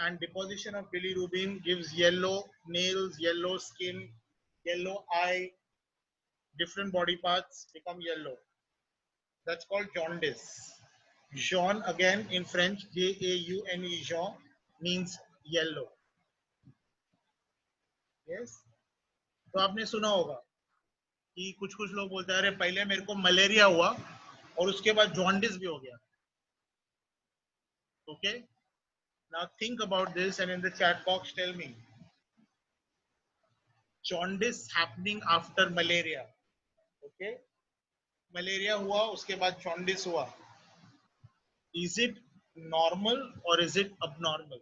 and deposition of bilirubin gives yellow nails, yellow skin, yellow eye, different body parts become yellow. That's called jaundice. Jaune again in French, Jaune, jaune means yellow. Yes. तो आपने सुना होगा कि कुछ कुछ लोग बोलते हैं अरे पहले मेरे को मलेरिया हुआ और उसके बाद जॉन्डिस भी हो गया. Okay. Now think about this and in the chat box tell me. Jaundice happening after malaria. Okay. Malaria हुआ उसके बाद jaundice हुआ. Is it normal or is it abnormal?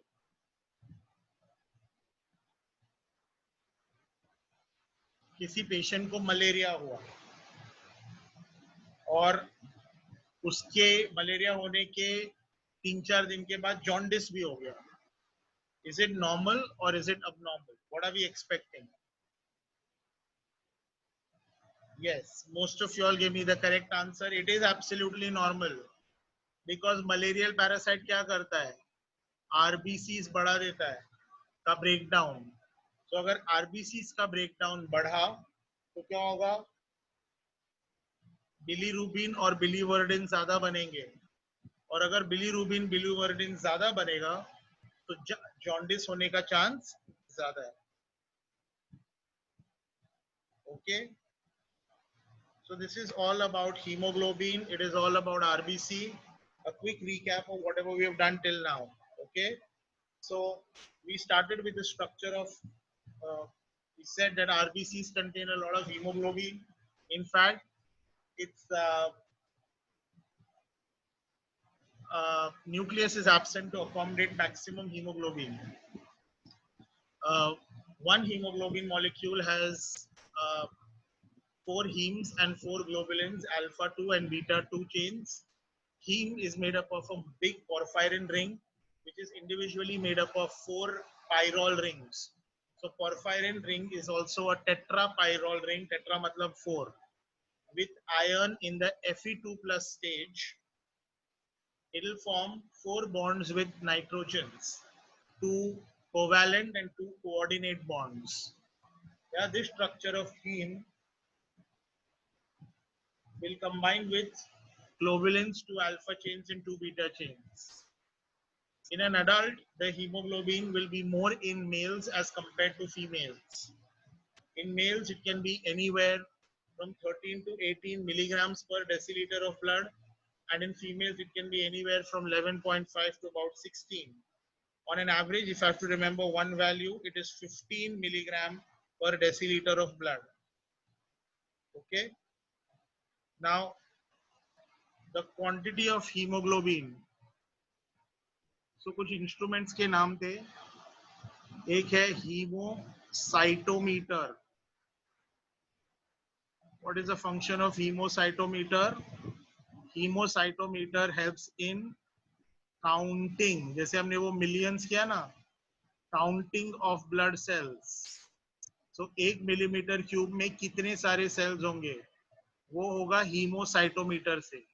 किसी पेशेंट को मलेरिया हुआ और उसके मलेरिया होने के 3-4 दिन के बाद जॉन्डिस भी हो गया. Is it normal or is it abnormal? What are we expecting? Yes, most of you all gave me the correct answer. It is absolutely normal because malarial parasite क्या करता है? RBCs बढ़ा देता है का ब्रेकडाउन. तो अगर RBCs का ब्रेकडाउन बढ़ा तो क्या होगा? बिलीरुबिन और बिलीवर्डिन ज्यादा बनेंगे और अगर बिलीरुबिन बिलीवर्डिन ज्यादा बनेगा तो जॉन्डिस होने का चांस ज्यादा है. Okay. So this is all about hemoglobin. It is all about RBC. A quick recap of whatever we have done till now. Okay. So we started with the structure of, we said that RBCs contain a lot of hemoglobin. In fact, its nucleus is absent to accommodate maximum hemoglobin. One hemoglobin molecule has 4 hemes and 4 globulins, alpha 2 and beta 2 chains. Heme is made up of a big porphyrin ring, which is individually made up of 4 pyrrole rings. So porphyrin ring is also a tetrapyrrole ring. Tetra matlab 4. With iron in the Fe2 plus stage, it will form 4 bonds with nitrogens, 2 covalent and 2 coordinate bonds. Yeah, this structure of heme will combine with globulins, 2 alpha chains and 2 beta chains. In an adult, the hemoglobin will be more in males as compared to females. In males, it can be anywhere from 13 to 18 milligrams per deciliter of blood, and in females, it can be anywhere from 11.5 to about 16. On an average, if I have to remember one value, it is 15 milligram per deciliter of blood. Okay. Now, the quantity of hemoglobin. So, कुछ instruments के नाम थे. एक है hemocytometer. What is the function of hemocytometer? Hemocytometer helps in counting. जैसे हमने वो millions किया ना, counting of blood cells. So 1 millimetre cube में कितने सारे cells होंगे? वो होगा hemocytometer से.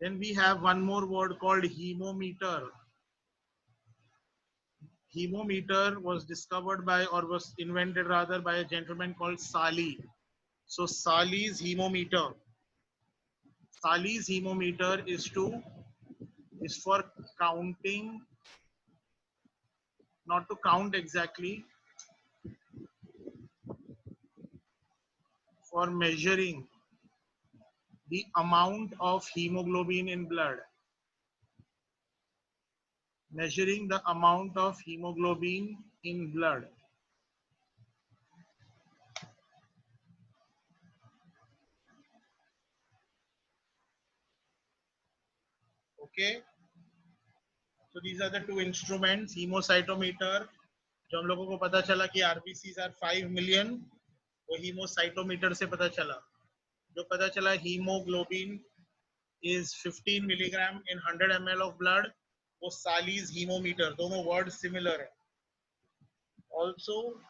Then we have one more word called hemometer. Hemometer was discovered by, or was invented rather, by a gentleman called Sally. So Sally's hemometer. Sally's hemometer is for counting, not to count exactly, for measuring the amount of hemoglobin in blood. Measuring the amount of hemoglobin in blood. Okay. So these are the two instruments. Hemocytometer, जो हम लोगों को पता चला कि RBCs are 5 million, वो hemocytometer से पता चला. जो पता चला hemoglobin is 15 milligram in 100 ml of blood, वो Sally's hemometer. दोनों words similar है. Also,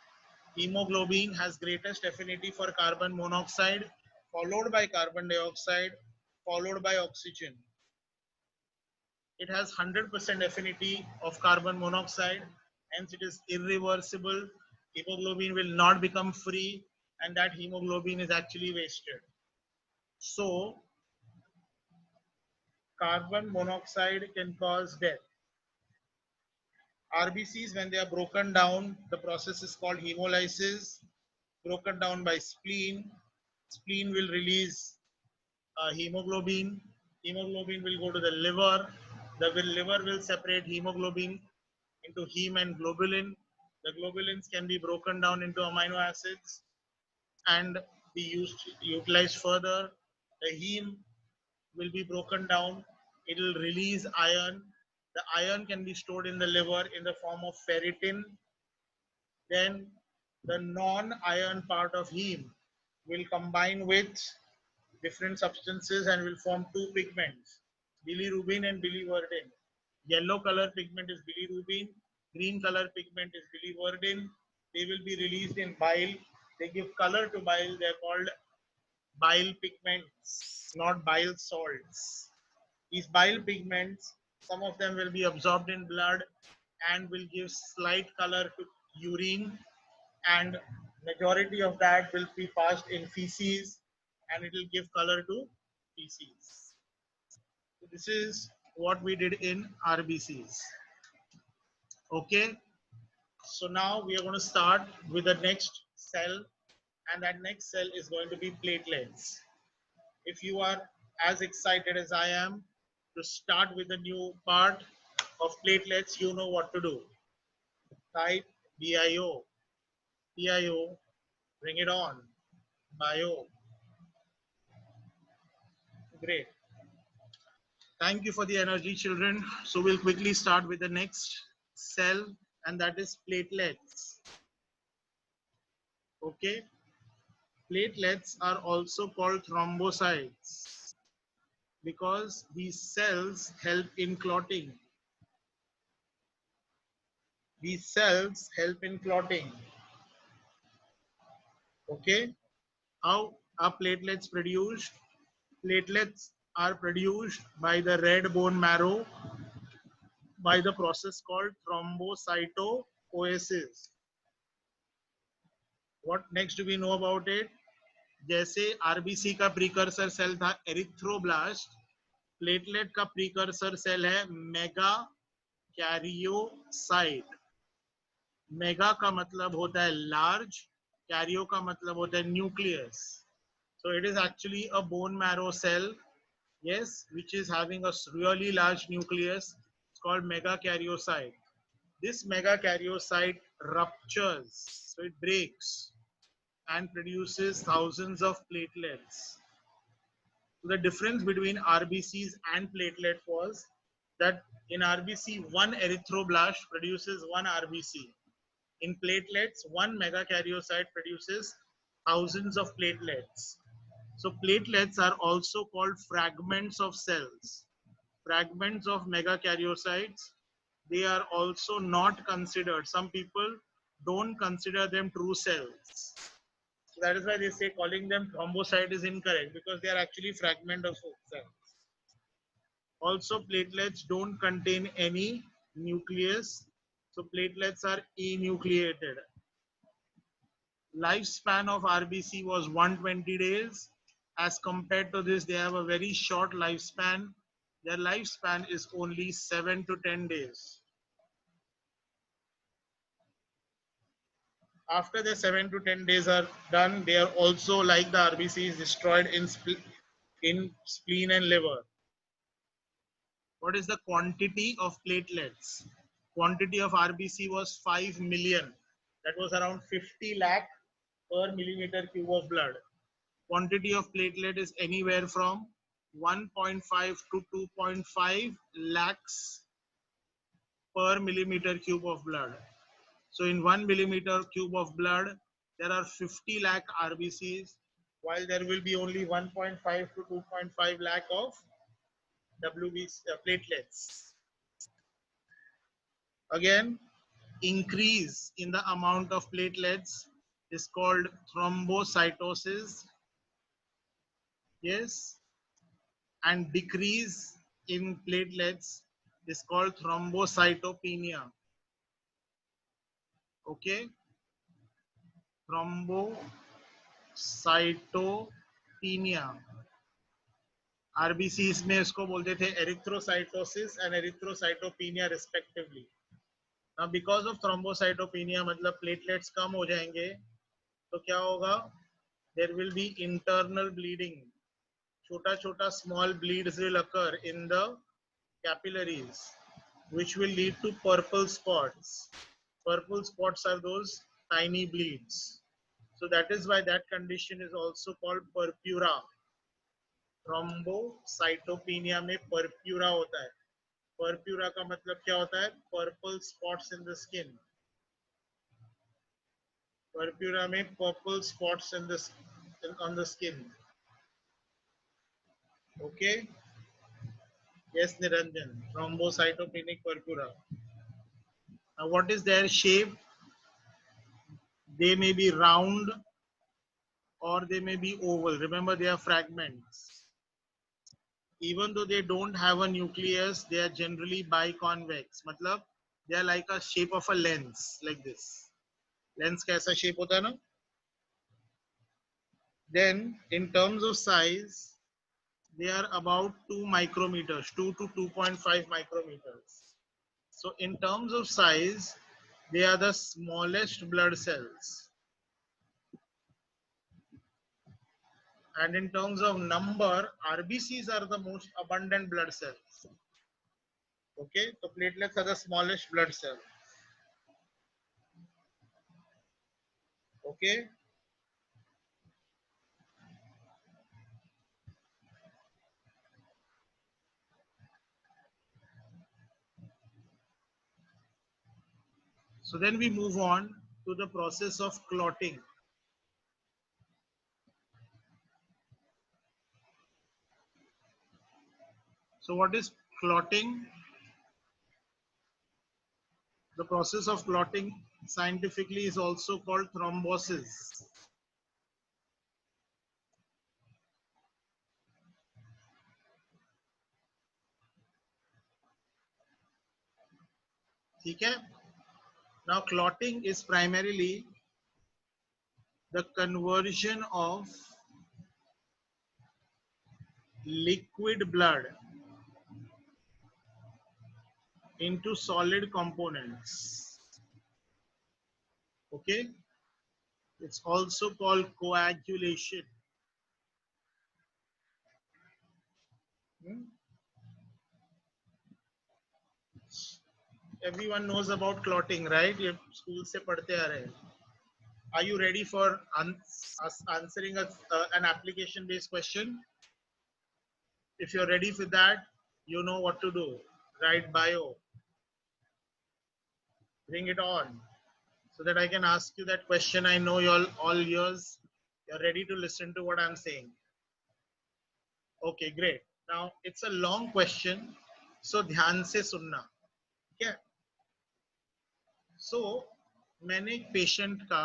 hemoglobin has greatest affinity for carbon monoxide, followed by carbon dioxide, followed by oxygen. It has 100% affinity of carbon monoxide, hence it is irreversible. Hemoglobin will not become free, and that hemoglobin is actually wasted. So, carbon monoxide can cause death. RBCs, when they are broken down, the process is called hemolysis. Broken down by spleen. Spleen will release hemoglobin. Hemoglobin will go to the liver. The liver will separate hemoglobin into heme and globulin. The globulins can be broken down into amino acids and be utilized further. The heme will be broken down. It will release iron. The iron can be stored in the liver in the form of ferritin. Then the non-iron part of heme will combine with different substances and will form two pigments, bilirubin and biliverdin. Yellow color pigment is bilirubin, green color pigment is biliverdin. They will be released in bile. They give color to bile. They are called bile pigments, not bile salts. These bile pigments, some of them will be absorbed in blood and will give slight color to urine, and majority of that will be passed in feces and it will give color to feces. So this is what we did in RBCs. Okay. So now we are going to start with the next cell, and that next cell is going to be platelets. If you are as excited as I am to start with the new part of platelets, you know what to do. Type BIO. BIO, bring it on. Bio. Great. Thank you for the energy, children. So we'll quickly start with the next cell, and that is platelets. Okay. Platelets are also called thrombocytes because these cells help in clotting. These cells help in clotting. Okay. How are platelets produced? Platelets are produced by the red bone marrow by the process called thrombocytopoiesis. What next do we know about it? जैसे RBC का precursor cell था erythroblast, platelet का precursor cell है mega karyocyte. Mega का मतलब होता है large, Cairo का मतलब होता है nucleus. So it is actually a bone marrow cell, yes, which is having a really large nucleus. It's called megakaryocyte. This megakaryocyte ruptures, so it breaks and produces thousands of platelets. So the difference between RBCs and platelet was that in RBC, one erythroblast produces one RBC. In platelets, one megakaryocyte produces thousands of platelets. So platelets are also called fragments of cells. Fragments of megakaryocytes, they are also not considered. Some people don't consider them true cells. So that is why they say calling them thrombocyte is incorrect, because they are actually fragment of cells. Also, platelets don't contain any nucleus. So platelets are enucleated. Lifespan of RBC was 120 days. As compared to this, they have a very short lifespan. Their lifespan is only 7 to 10 days. After the 7 to 10 days are done, they are also, like the RBCs, destroyed in spleen and liver. What is the quantity of platelets? Quantity of RBC was 5 million. That was around 50 lakh per millimeter cube of blood. Quantity of platelet is anywhere from 1.5 to 2.5 lakhs per millimeter cube of blood. So in 1 millimeter cube of blood, there are 50 lakh RBCs, while there will be only 1.5 to 2.5 lakh of WBC platelets. Again, increase in the amount of platelets is called thrombocytosis. Yes. And decrease in platelets is called thrombocytopenia. Okay. Thrombocytopenia. RBCs में इसको बोलते थे erythrocytosis and erythrocytopenia respectively. Now because of thrombocytopenia मतलब platelets कम हो जाएंगे तो क्या होगा? There will be internal bleeding. छोटा छोटा small bleeds will occur in the capillaries, which will lead to purple spots. Purple spots are those tiny bleeds. So that is why that condition is also called purpura. Thrombocytopenia में purpura होता है. Purpura का मतलब क्या होता है? Purple spots in the skin. Purpura में purple spots on the skin. Okay. Yes, Niranjan. Thrombocytopenic purpura. Now, what is their shape? They may be round or they may be oval. Remember, they are fragments. Even though they don't have a nucleus, they are generally biconvex. Matlab, they are like a shape of a lens, like this. Lens kaisa shape hota hai na? Then, in terms of size, they are about 2 micrometers, 2 to 2.5 micrometers. So, in terms of size, they are the smallest blood cells. And in terms of number, RBCs are the most abundant blood cells. Okay, so platelets are the smallest blood cell. Okay. So then we move on to the process of clotting. So what is clotting? The process of clotting scientifically is also called thrombosis. Okay? Now clotting is primarily the conversion of liquid blood into solid components. Okay, it's also called coagulation. Hmm? Everyone knows about clotting, right? ये school से पढ़ते आ रहे हैं. Are you ready for answering an application-based question? If you're ready for that, you know what to do. Write bio. Bring it on, so that I can ask you that question. I know you're all ears. You're ready to listen to what I'm saying. Okay, great. Now it's a long question, so ध्यान से सुनना. Okay. So मैंने एक patient का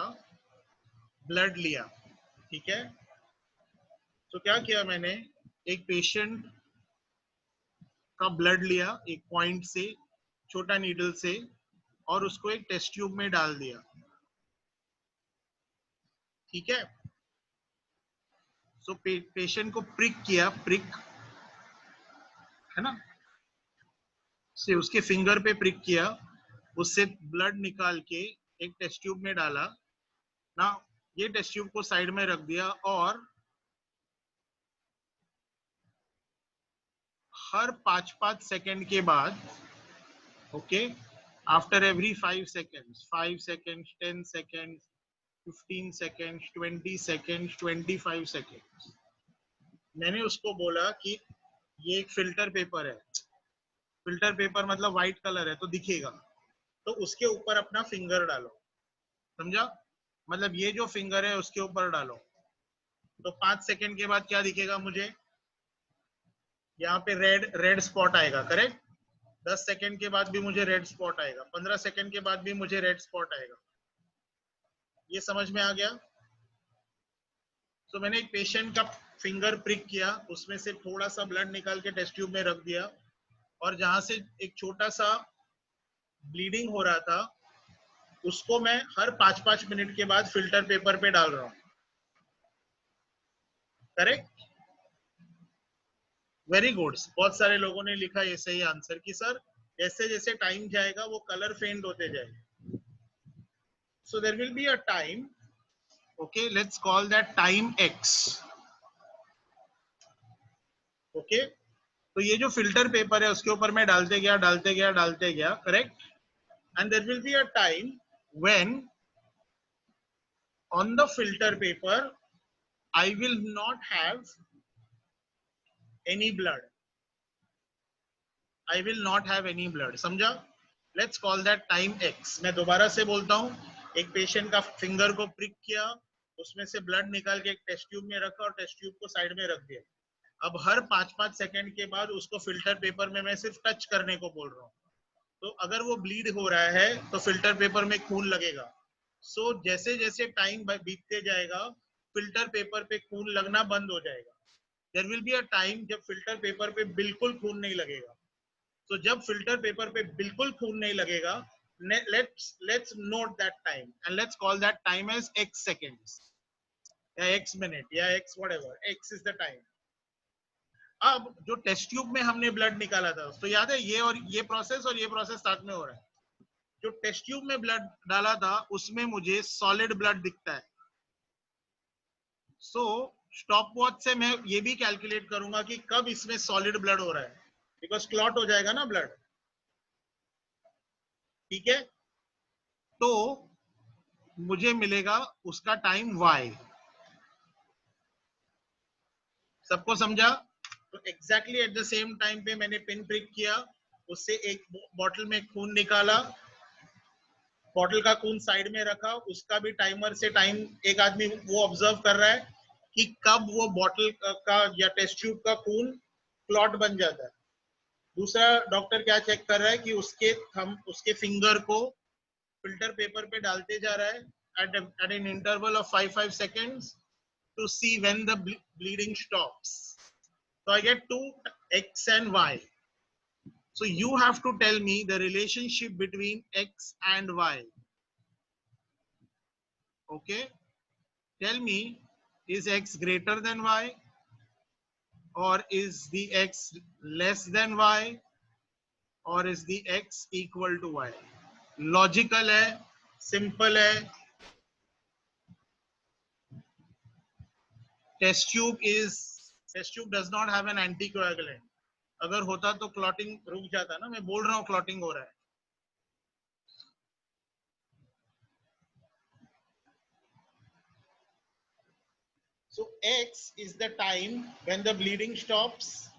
blood लिया, ठीक है. तो क्या किया मैंने, एक पेशेंट का ब्लड लिया एक पॉइंट से, छोटा नीडल से, और उसको एक टेस्ट ट्यूब में डाल दिया, ठीक है. सो पेशेंट को प्रिक किया, प्रिक है ना, से उसके फिंगर पे प्रिक किया, उससे ब्लड निकाल के एक टेस्ट ट्यूब में डाला ना. ये टेस्ट ट्यूब को साइड में रख दिया, और हर 5-5 सेकंड के बाद, okay, after every 5 seconds, 5 seconds, 10 seconds, 15 seconds, 20 seconds, 25 seconds, मैंने उसको बोला कि ये एक फिल्टर पेपर है. फिल्टर पेपर मतलब व्हाइट कलर है तो दिखेगा, तो उसके ऊपर अपना फिंगर डालो. समझा? मतलब ये जो फिंगर है उसके ऊपर डालो, तो 5 सेकंड के बाद क्या दिखेगा मुझे, यहाँ पे रेड रेड स्पॉट आएगा, करेक्ट. 10 सेकंड के बाद भी मुझे रेड स्पॉट आएगा, 15 सेकंड के बाद भी मुझे रेड स्पॉट आएगा. ये समझ में आ गया? तो मैंने एक पेशेंट का फिंगर प्रिक किया, उसमें से थोड़ा सा ब्लड निकाल के टेस्ट ट्यूब में रख दिया, और जहां से एक छोटा सा ब्लीडिंग हो रहा था, उसको मैं हर 5-5 मिनट के बाद फिल्टर पेपर पे डाल रहा हूँ, करेक्ट. Very good. बहुत सारे लोगों ने लिखा ये सही आंसर कि सर जैसे जैसे टाइम जाएगा वो कलर फेंट होते जाएगा. So there will be a time, okay, let's call that time x. Okay, तो ये जो फिल्टर पेपर है उसके ऊपर मैं डालते गया, डालते गया, डालते गया, correct. And there will be a time when on the filter paper I will not have any blood. I will not have any blood. समझा? Let's call that time x. मैं दोबारा से बोलता हूँ, एक पेशेंट का फिंगर को prick किया, उसमें से ब्लड निकाल के एक टेस्ट ट्यूब में रखा, और टेस्ट ट्यूब को साइड में रख दिया. अब हर 5-5 सेकंड के बाद उसको फिल्टर पेपर में मैं सिर्फ टच करने को बोल रहा हूँ. तो अगर वो ब्लीड हो रहा है तो फिल्टर पेपर में खून लगेगा. सो जैसे जैसे टाइम बीतते जाएगा, फिल्टर पेपर पे खून लगना बंद हो जाएगा. There will be a time जब फिल्टर पेपर पे बिल्कुल खून नहीं लगेगा. तो जब फिल्टर पेपर पे बिल्कुल खून नहीं लगेगा, let's note that time and let's call that time as x seconds या x minute या x whatever. x is the time. अब जो टेस्ट ट्यूब में हमने ब्लड निकाला था, तो याद है ये और ये प्रोसेस साथ में हो रहा है. जो टेस्ट ट्यूब में ब्लड डाला था उसमें मुझे सॉलिड ब्लड दिखता है. सो स्टॉप वॉच से मैं ये भी कैलकुलेट करूंगा कि कब इसमें सॉलिड ब्लड हो रहा है, बिकॉज क्लॉट हो जाएगा ना ब्लड, ठीक है. तो मुझे मिलेगा उसका टाइम y. सबको समझा? तो exactly at the same time पे मैंने पिन प्रिक किया, उससे एक बॉटल में खून निकाला, बॉटल का खून साइड में रखा, उसका भी टाइमर से टाइम एक आदमी वो ऑब्जर्व कर रहा है कि कब वो बॉटल का या टेस्ट ट्यूब का खून क्लॉट बन जाता है. दूसरा डॉक्टर क्या चेक कर रहा है कि उसके थंब, उसके फिंगर को फिल्टर पेपर पे डालते जा रहा है at an interval of 5 seconds to see when the bleeding stops. So I get two x and y. So you have to tell me the relationship between x and y. Okay, tell me, is x greater than y, or is the x less than y, or is the x equal to y? Logical है, simple है. Test tube does not have an anticoagulant. अगर होता तो clotting रुक जाता ना. मैं बोल रहा हूँ clotting हो रहा है. So x is the time when the bleeding stops.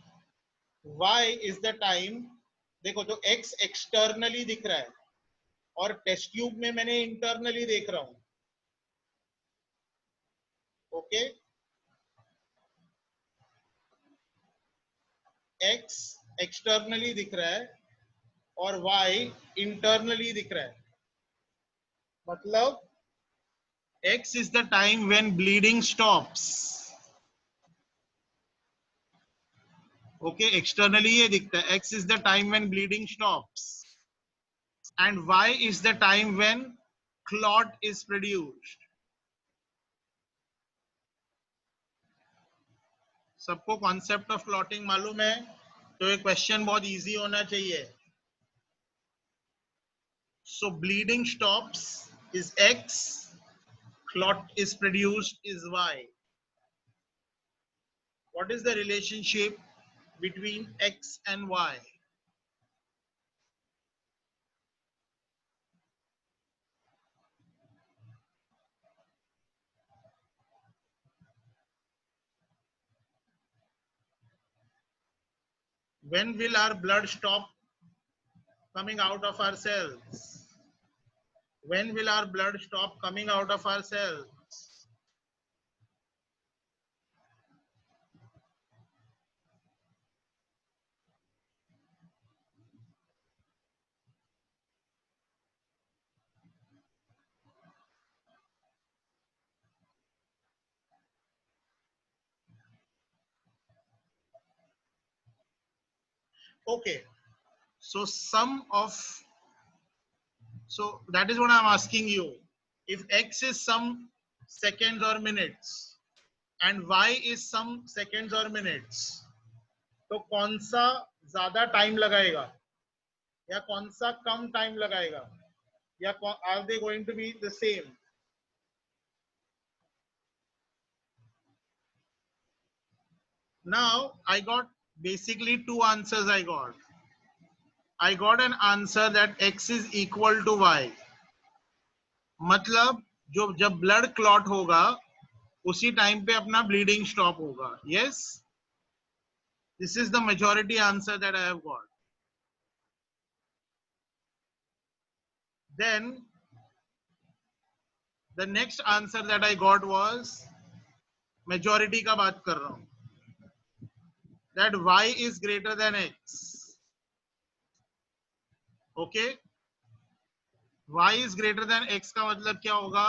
Y is the time. देखो तो x externally दिख रहा है और टेस्ट ट्यूब में मैंने इंटरनली देख रहा हूं. ओके, x एक्सटर्नली दिख रहा है और y इंटरनली दिख रहा है. मतलब x is the time when bleeding stops. Okay, externally ये दिखता है. x is the time when bleeding stops and y is the time when clot is produced. सबको कॉन्सेप्ट ऑफ क्लॉटिंग मालूम है तो ये क्वेश्चन बहुत इजी होना चाहिए. So bleeding stops is x, clot is produced is y. What is the relationship between x and y? When will our blood stop coming out of our cells? When will our blood stop coming out of our cells? Okay, so so that is what I'm asking you. If x is some seconds or minutes and y is some seconds or minutes, तो कौन सा ज्यादा time लगाएगा या कौन सा कम time लगाएगा या are they going to be the same? Now I got basically two answers. I got an answer that x is equal to y. मतलब जो जब ब्लड क्लॉट होगा उसी टाइम पे अपना ब्लीडिंग स्टॉप होगा. Yes, this is the majority answer that I have got. Then the next answer that I got was, majority का बात कर रहा हूं, that y is greater than x. Okay, y is greater than x का मतलब क्या होगा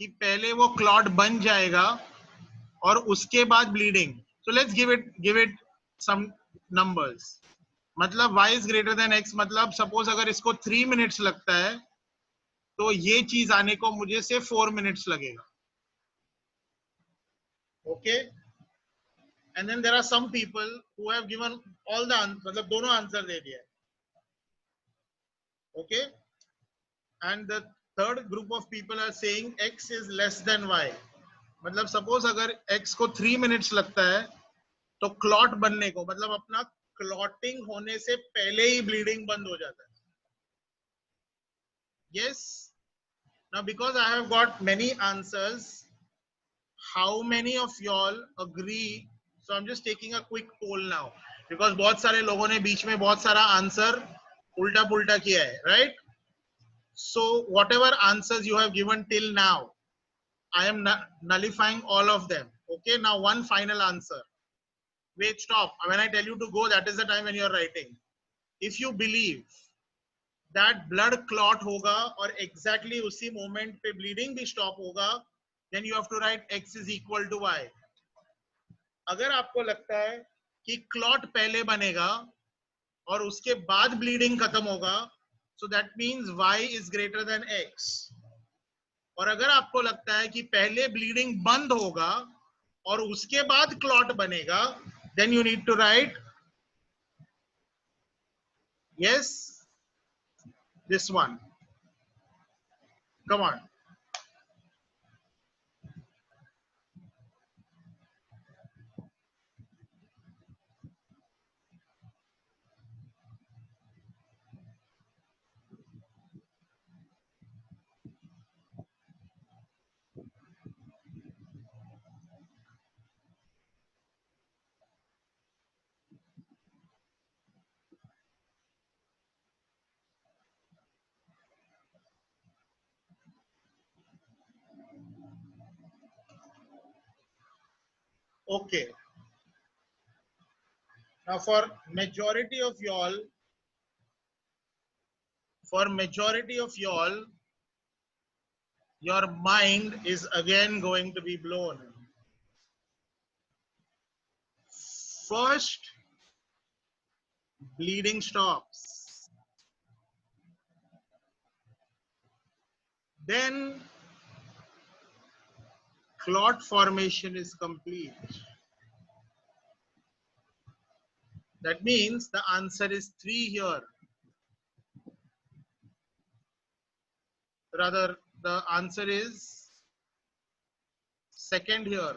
कि पहले वो क्लॉट बन जाएगा और उसके बाद bleeding. So let's give it some numbers. मतलब y is greater than x मतलब सपोज अगर इसको 3 मिनट्स लगता है तो ये चीज आने को मुझे से 4 मिनट्स लगेगा. Okay, and then there are some people who have given all the मतलब दोनों आंसर दे दिया. Okay, and the third group of people are saying x is less than y. मतलब सपोज अगर x को 3 मिनट्स लगता है तो क्लॉट बनने को मतलब अपना क्लॉटिंग होने से पहले ही ब्लीडिंग बंद हो जाता है. Yes. Now, because I have got many answers, how many of y'all agree? So I'm just taking a quick poll now because बहुत सारे लोगों ने बीच में बहुत सारा आंसर उल्टा पुल्टा किया है, right? So whatever answers you have given till now, I am nullifying all of them. Okay, now one final answer. Wait, stop. When I tell you to go, that is the time when you are writing. If you believe that blood clot होगा और exactly उसी moment पे bleeding भी stop होगा, then you have to write x is equal to y. अगर आपको लगता है कि क्लॉट पहले बनेगा और उसके बाद ब्लीडिंग खत्म होगा, so that means y is greater than x. और अगर आपको लगता है कि पहले ब्लीडिंग बंद होगा और उसके बाद क्लॉट बनेगा, then you need to write Yes, this one. Come on. Okay. Now for majority of y'all, your mind is again going to be blown. First, bleeding stops. Then clot formation is complete. That means the answer is 3 here. Rather, the answer is second here.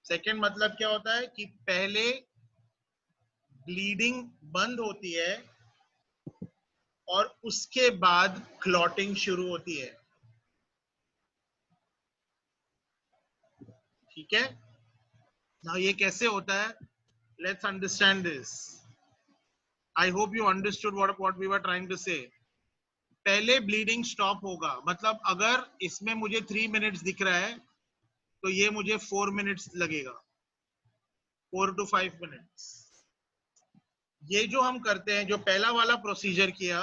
Second मतलब क्या होता है कि पहले bleeding बंद होती है और उसके बाद क्लॉटिंग शुरू होती है. ठीक है. नाउ ये कैसे होता है? Let's understand this. I hope you understood what we were trying to say. पहले ब्लीडिंग स्टॉप होगा, मतलब अगर इसमें मुझे 3 मिनट्स दिख रहा है तो ये मुझे 4 मिनट्स लगेगा, 4 to 5 मिनट्स. ये जो हम करते हैं, जो पहला वाला प्रोसीजर किया,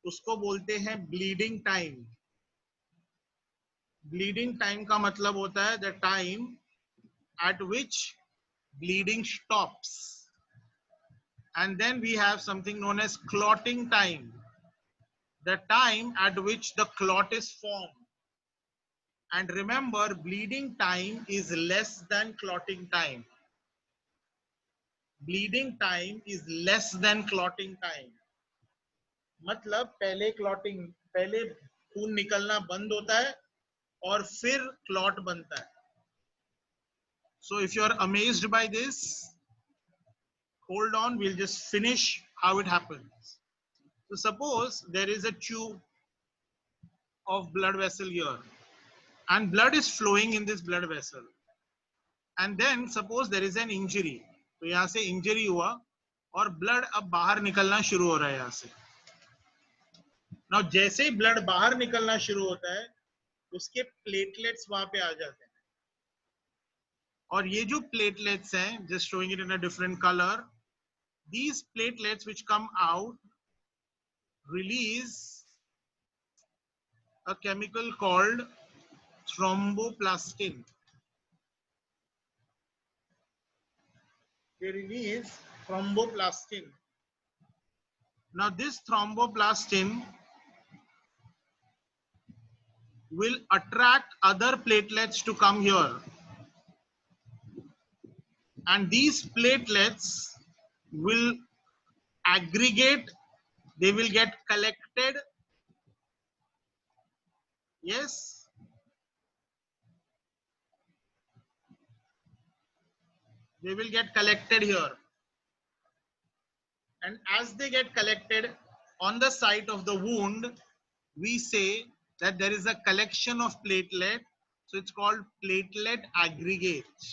उसको बोलते हैं ब्लीडिंग टाइम. ब्लीडिंग टाइम का मतलब होता है the time at which bleeding stops, and then we have something known as clotting time, the time at which the clot is formed. And remember, bleeding time is less than clotting time. Bleeding time is less than clotting time. मतलब पहले खून निकलना बंद होता है और फिर clot बनता है. So if you are amazed by this, hold on, we'll just finish how it happens. So suppose there is a tube of blood vessel here and blood is flowing in this blood vessel, and then suppose there is an injury. तो यहाँ से injury हुआ और blood अब बाहर निकलना शुरू हो रहा है यहाँ से. Now जैसे ही ब्लड बाहर निकलना शुरू होता है, उसके प्लेटलेट्स वहां पे आ जाते हैं. और ये जो प्लेटलेट्स हैं, just showing it in a different color, these platelets which come out release a chemical called thromboplastin. They release thromboplastin. Now this thromboplastin will attract other platelets to come here, and these platelets will aggregate, they will get collected. Yes, they will get collected here, and as they get collected on the site of the wound, we say that there is a collection of platelet, so it's called platelet aggregate.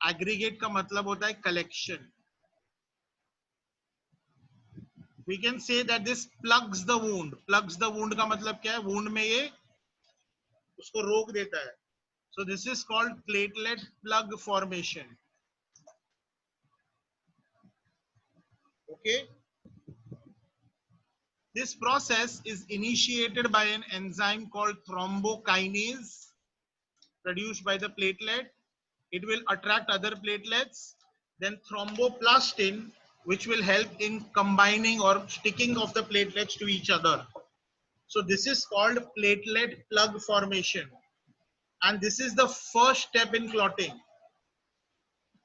Aggregate का मतलब होता है collection. We can say that this plugs the wound. Plugs the wound का मतलब क्या है? wound में ये उसको रोक देता है. So this is called platelet plug formation. Okay. This process is initiated by an enzyme called thrombokinase produced by the platelet. It will attract other platelets. Then thromboplastin, which will help in combining or sticking of the platelets to each other. So this is called platelet plug formation. And this is the first step in clotting.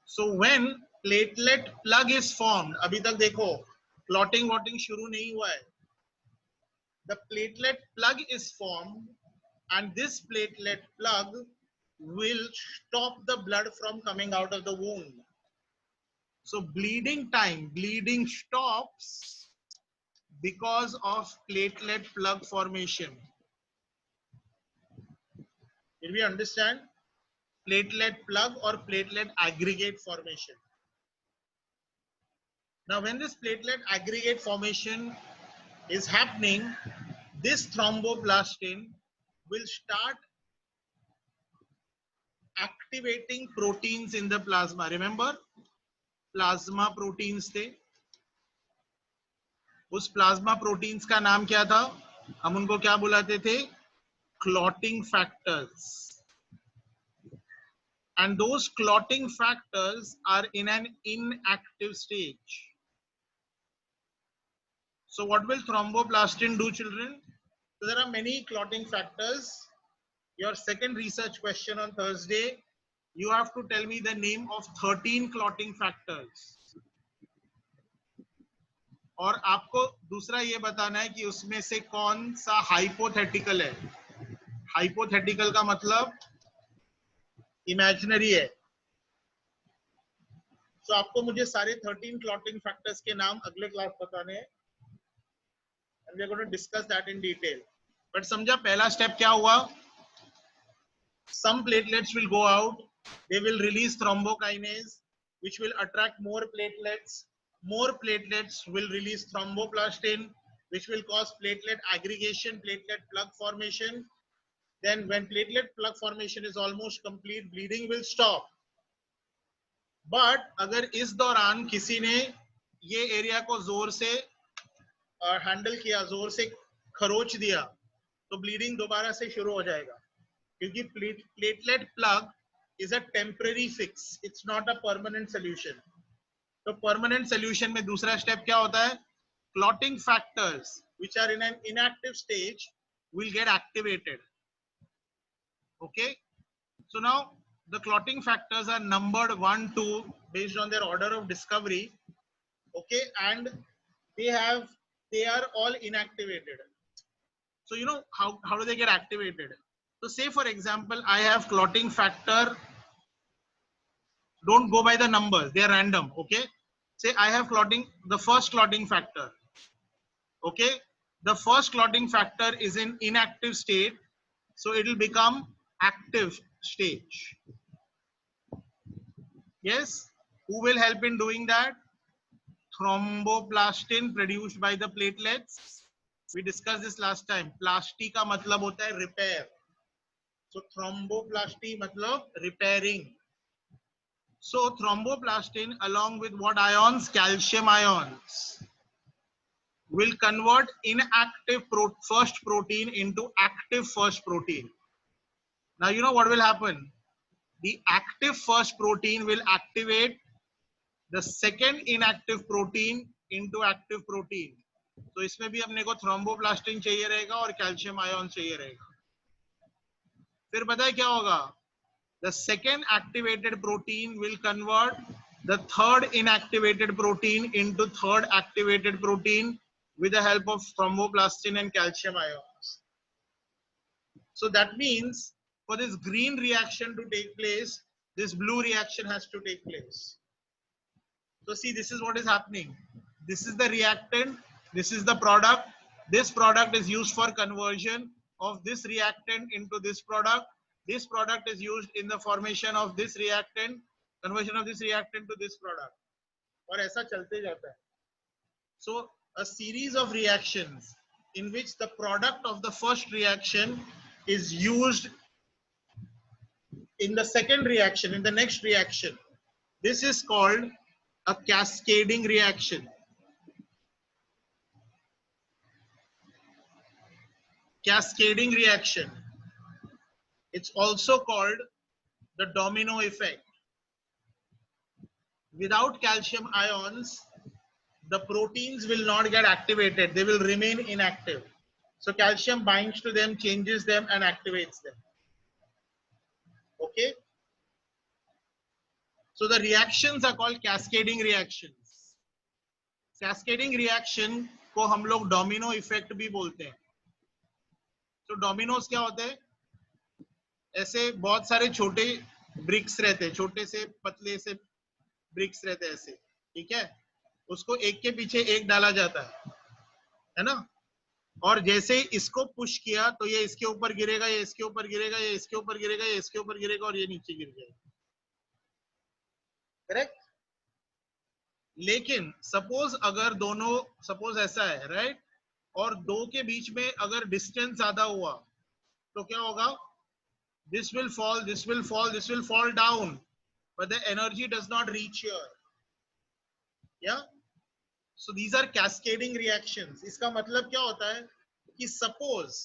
So when platelet plug is formed, अभी तक देखो clotting वॉटिंग शुरू नहीं हुआ है. The platelet plug is formed, and this platelet plug will stop the blood from coming out of the wound. So bleeding stops because of platelet plug formation. Did we understand? Platelet plug or platelet aggregate formation. Now when this platelet aggregate formation is happening, this thromboplastin will start activating proteins in the plasma. Remember, plasma proteins थे. उस plasma proteins का नाम क्या था? हम उनको क्या बुलाते थे? Clotting factors. And those clotting factors are in an inactive stage. So what will thromboplastin do, children? So there are many clotting factors. Your second research question on Thursday, you have to tell me the name of 13 clotting factors. और आपको दूसरा ये बताना है कि उसमें से कौन सा हाइपोथेटिकल है. हाइपोथेटिकल का मतलब इमेजिनरी है. तो आपको मुझे सारे 13 क्लॉटिंग फैक्टर्स के नाम अगले क्लास बताने हैं. And we are going to discuss that in detail. But समझा पहला स्टेप क्या हुआ? Some platelets will go out. They will release thrombokinase, which will attract more platelets. More platelets will release thromboplastin, which will cause platelet aggregation, platelet plug formation. Then when platelet plug formation is almost complete, bleeding will stop. But अगर इस दौरान किसी ने ये area को जोर से handle किया, जोर से खरोच दिया, तो ब्लीडिंग दोबारा से शुरू हो जाएगा. क्योंकि platelet plug is a temporary fix. It's not a permanent solution. तो permanent solution में दूसरा स्टेप क्या होता है? Clotting factors which are in an inactive stage will get activated. Okay. So now the clotting factors are numbered 1, 2 based on their order of discovery. Okay, and they are all inactivated. So you know how do they get activated? So say for example, I have clotting factor. Don't go by the numbers; they are random. Okay. Say I have the first clotting factor. Okay, the first clotting factor is in inactive state, so it will become active stage. Yes, who will help in doing that? Thromboplastin produced by the platelets. We discussed this last time. Plasti का मतलब होता है repair. So thromboplastin मतलब repairing. So thromboplastin along with what ions? Calcium ions will convert inactive first protein into active first protein. Now you know what will happen? The active first protein will activate the second inactive protein into active protein. तो इसमें भी अपने को thromboplastin चाहिए रहेगा और calcium ion चाहिए रहेगा. फिर पता है क्या होगा? The second activated protein will convert the third inactivated protein into third activated protein with the help of thromboplastin and calcium ions. So that means for this green reaction to take place, this blue reaction has to take place. So see, this is what is happening. This is the reactant. This is the product. This product is used for conversion of this reactant into this product. This product is used in the formation of this reactant, conversion of this reactant to this product. और ऐसा चलते जाता है. So a series of reactions in which the product of the first reaction is used in the second reaction, in the next reaction. This is called a cascading reaction. Cascading reaction. It's also called the domino effect. Without calcium ions, the proteins will not get activated. They will remain inactive. So calcium binds to them, changes them, and activates them. Okay. So the reactions are called cascading reactions. Cascading reaction को हम लोग domino effect भी बोलते हैं. तो Domino's क्या होते हैं? ऐसे बहुत सारे छोटे ब्रिक्स रहते हैं, छोटे से पतले से ब्रिक्स रहते हैं ऐसे, ठीक है? उसको एक के पीछे एक डाला जाता है ना? और जैसे इसको पुश किया तो ये इसके ऊपर गिरेगा, ये इसके ऊपर गिरेगा, ये इसके ऊपर गिरेगा, ये इसके ऊपर गिरेगा और ये नीचे गिर जाएगा. करेक्ट? लेकिन सपोज अगर दोनों, सपोज ऐसा है, राइट, और दो के बीच में अगर डिस्टेंस ज्यादा हुआ तो क्या होगा? This will fall, this will fall, this will fall down, but the energy does not reach here. Yeah, so these are cascading reactions. इसका मतलब क्या होता है कि सपोज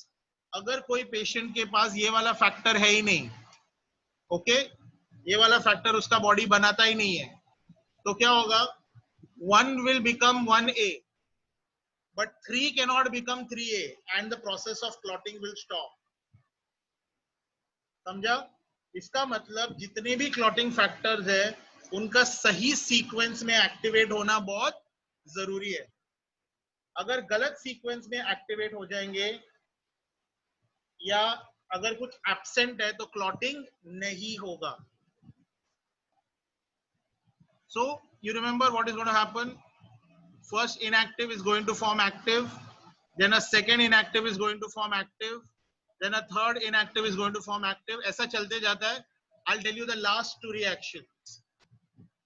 अगर कोई पेशेंट के पास ये वाला फैक्टर है ही नहीं, ओके, ये वाला फैक्टर उसका बॉडी बनाता ही नहीं है, तो क्या होगा? 1 will become 1A, but 3 cannot become 3A and the process of clotting will stop. समझा? इसका मतलब जितने भी क्लॉटिंग फैक्टर्स है उनका सही सीक्वेंस में एक्टिवेट होना बहुत जरूरी है. अगर गलत सीक्वेंस में एक्टिवेट हो जाएंगे या अगर कुछ एब्सेंट है तो क्लॉटिंग नहीं होगा. So you remember what is going to happen? First inactive is going to form active, then a second inactive is going to form active, then a third inactive is going to form active. ऐसा चलते जाता है. I'll tell you the last two reactions.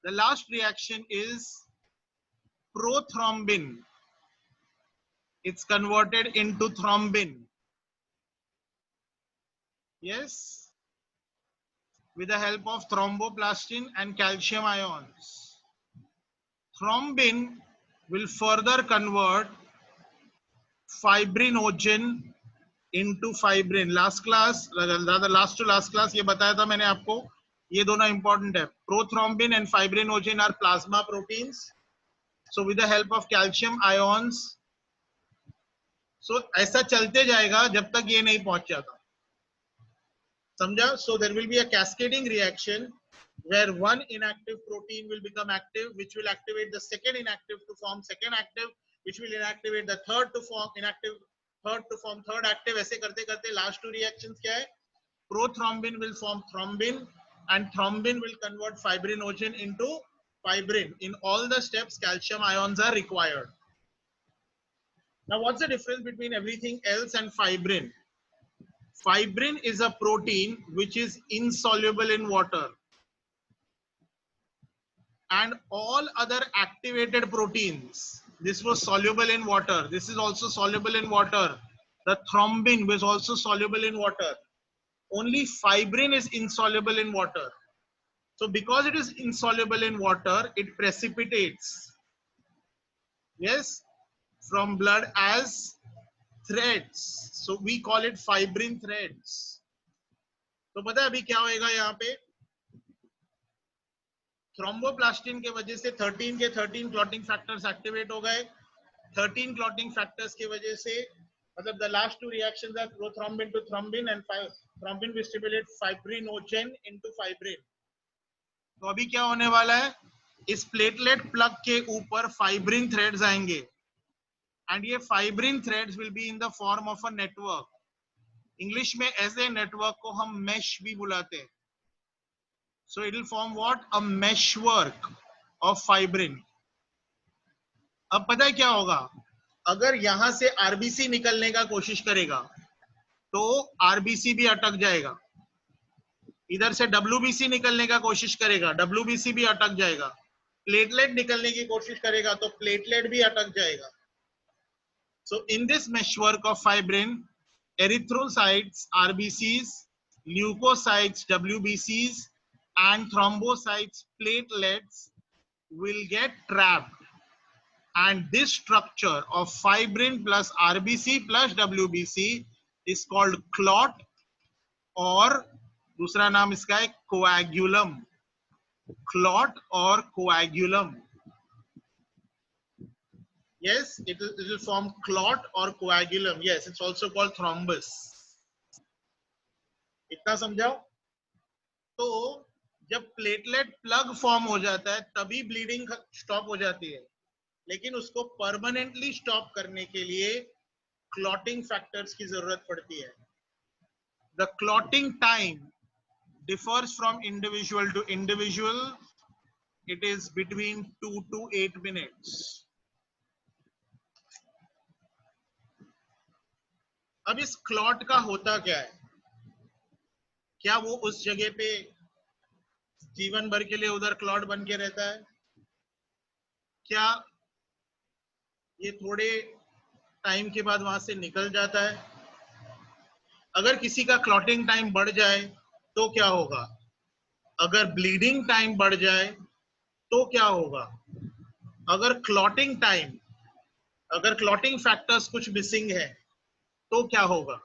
The last reaction is prothrombin. It's converted into thrombin. Yes, with the help of thromboplastin and calcium ions. Thrombin will further convert fibrinogen into fibrin. Last class, rather last to last class, ये बताया था मैंने आपको, ये दोनों important है. Prothrombin and fibrinogen are plasma proteins. So with the help of calcium ions, so ऐसा चलते जाएगा जब तक ये नहीं पहुंच जाता. समझा? So there will be a cascading reaction where one inactive protein will become active, which will activate the second inactive to form second active, which will inactivate the third to form inactive, third to form third active. ऐसे करते करते last two reactions क्या है? Prothrombin will form thrombin and thrombin will convert fibrinogen into fibrin. In all the steps, calcium ions are required. Now, what's the difference between everything else and fibrin? Fibrin is a protein which is insoluble in water. And all other activated proteins, this was soluble in water. This is also soluble in water. The thrombin was also soluble in water. Only fibrin is insoluble in water. So because it is insoluble in water, it precipitates, yes, from blood as threads. So we call it fibrin threads. तो पता है अभी क्या होएगा यहाँ पे? Thromboplastin के वजह से 13 के 13 क्लॉटिंग फैक्टर्स एक्टिवेट हो गए. 13 क्लॉटिंग फैक्टर्स की वजह से, मतलब the last two reactions are prothrombin to thrombin and thrombin will stimulate fibrinogen into fibrin. तो अभी क्या होने वाला है? इस प्लेटलेट प्लग के ऊपर फाइब्रिन थ्रेड्स आएंगे एंड ये fibrin threads will be in the form of a network. English में ऐसे नेटवर्क को हम मेश भी बुलाते हैं. So it will form what? A meshwork of fibrin. अब पता है क्या होगा? अगर यहां से आरबीसी निकलने का कोशिश करेगा तो आरबीसी भी अटक जाएगा. इधर से डब्ल्यूबीसी निकलने का कोशिश करेगा, डब्ल्यूबीसी भी अटक जाएगा. प्लेटलेट निकलने की कोशिश करेगा तो प्लेटलेट भी अटक जाएगा. So in this meshwork of fibrin, erythrocytes, RBCs, leukocytes, WBCs, and thrombocytes, platelets will get trapped. And this structure of fibrin plus RBC plus WBC is called clot, और दूसरा नाम इसका है coagulum. Clot or coagulum. Yes, it will form clot or coagulum. Yes, it's also called thrombus. इतना समझाओ? तो जब platelet plug form हो जाता है तभी ब्लीडिंग स्टॉप हो जाती है, लेकिन उसको परमानेंटली स्टॉप करने के लिए क्लॉटिंग फैक्टर्स की जरूरत पड़ती है. The clotting time differs from individual to individual. It is between 2 to 8 minutes. अब इस क्लॉट का होता क्या है? क्या वो उस जगह पे जीवन भर के लिए उधर क्लॉट बन के रहता है? क्या ये थोड़े टाइम के बाद वहां से निकल जाता है? अगर किसी का क्लॉटिंग टाइम बढ़ जाए तो क्या होगा? अगर ब्लीडिंग टाइम बढ़ जाए तो क्या होगा? अगर क्लॉटिंग टाइम, अगर क्लॉटिंग फैक्टर्स कुछ मिसिंग है तो क्या होगा?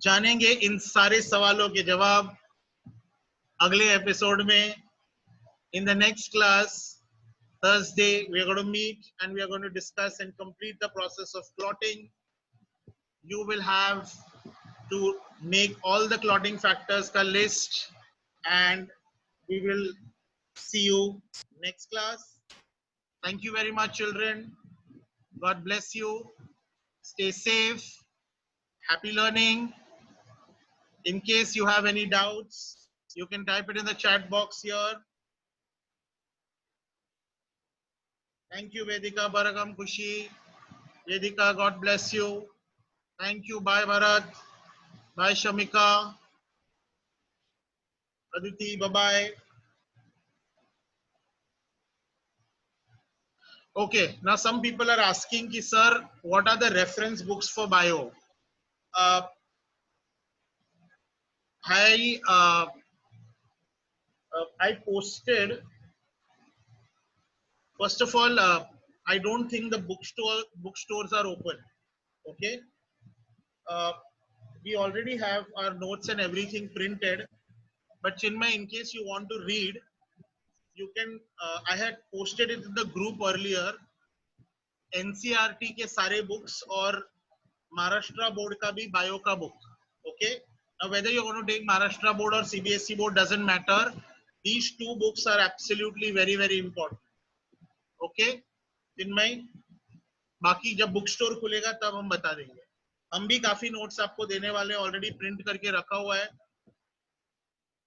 जानेंगे इन सारे सवालों के जवाब अगले एपिसोड में. In the next class, Thursday, we are going to meet and we are going to discuss and complete the process of clotting. You will have to make all the clotting factors ka list, and we will see you next class. Thank you very much, children. God bless you. Stay safe. Happy learning. In case you have any doubts, you can type it in the chat box here. Thank you, Vedika, Baragam, Kushi. Vedika, God bless you. Thank you. Bye, Bharat. Bye, Shamika. Aditi, bye-bye. Okay, now some people are asking, ki, sir, what are the reference books for bio? I posted, first of all, I don't think the bookstores are open. Okay. We already have our notes and everything printed, but Chinmay, in case you want to read, you can, I had posted it in the group earlier, NCRT के सारे books और Maharashtra board का भी bio का book. Okay. Now whether you're going to take Maharashtra board or CBSE board doesn't matter. These two books are absolutely very, very important. Okay. Chinmay, बाकी जब book store खुलेगा तब हम बता देंगे. हम भी काफी नोट्स आपको देने वाले हैं, ऑलरेडी प्रिंट करके रखा हुआ है.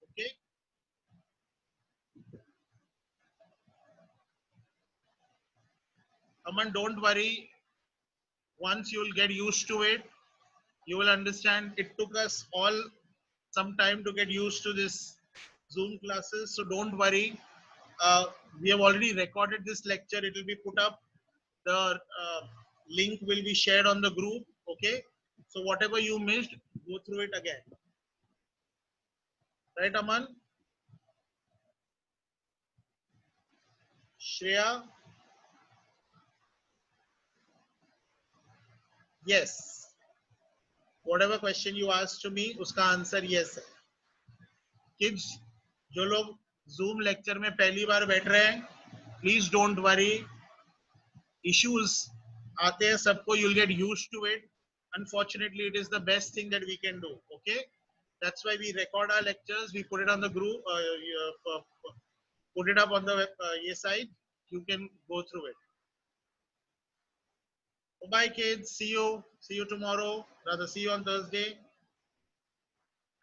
Okay. Aman, don't worry. Once you will get used to it, you will understand. It took us all some time to get used to this Zoom classes, so don't worry. We have already recorded this lecture. It will be put up. The link will be shared on the group. Okay. So whatever you missed, go through it again. Right, Aman? Shreya? Yes. Whatever question you asked to me, uska answer yes है. Kids, जो लोग Zoom lecture में पहली बार बैठ रहे हैं, please don't worry. Issues आते हैं सबको, you'll get used to it. Unfortunately, it is the best thing that we can do. Okay, that's why we record our lectures. We put it on the group, put it up on the side. You can go through it. Bye, kids. See you. See you tomorrow. Rather, see you on Thursday.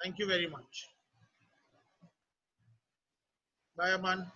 Thank you very much. Bye, Aman.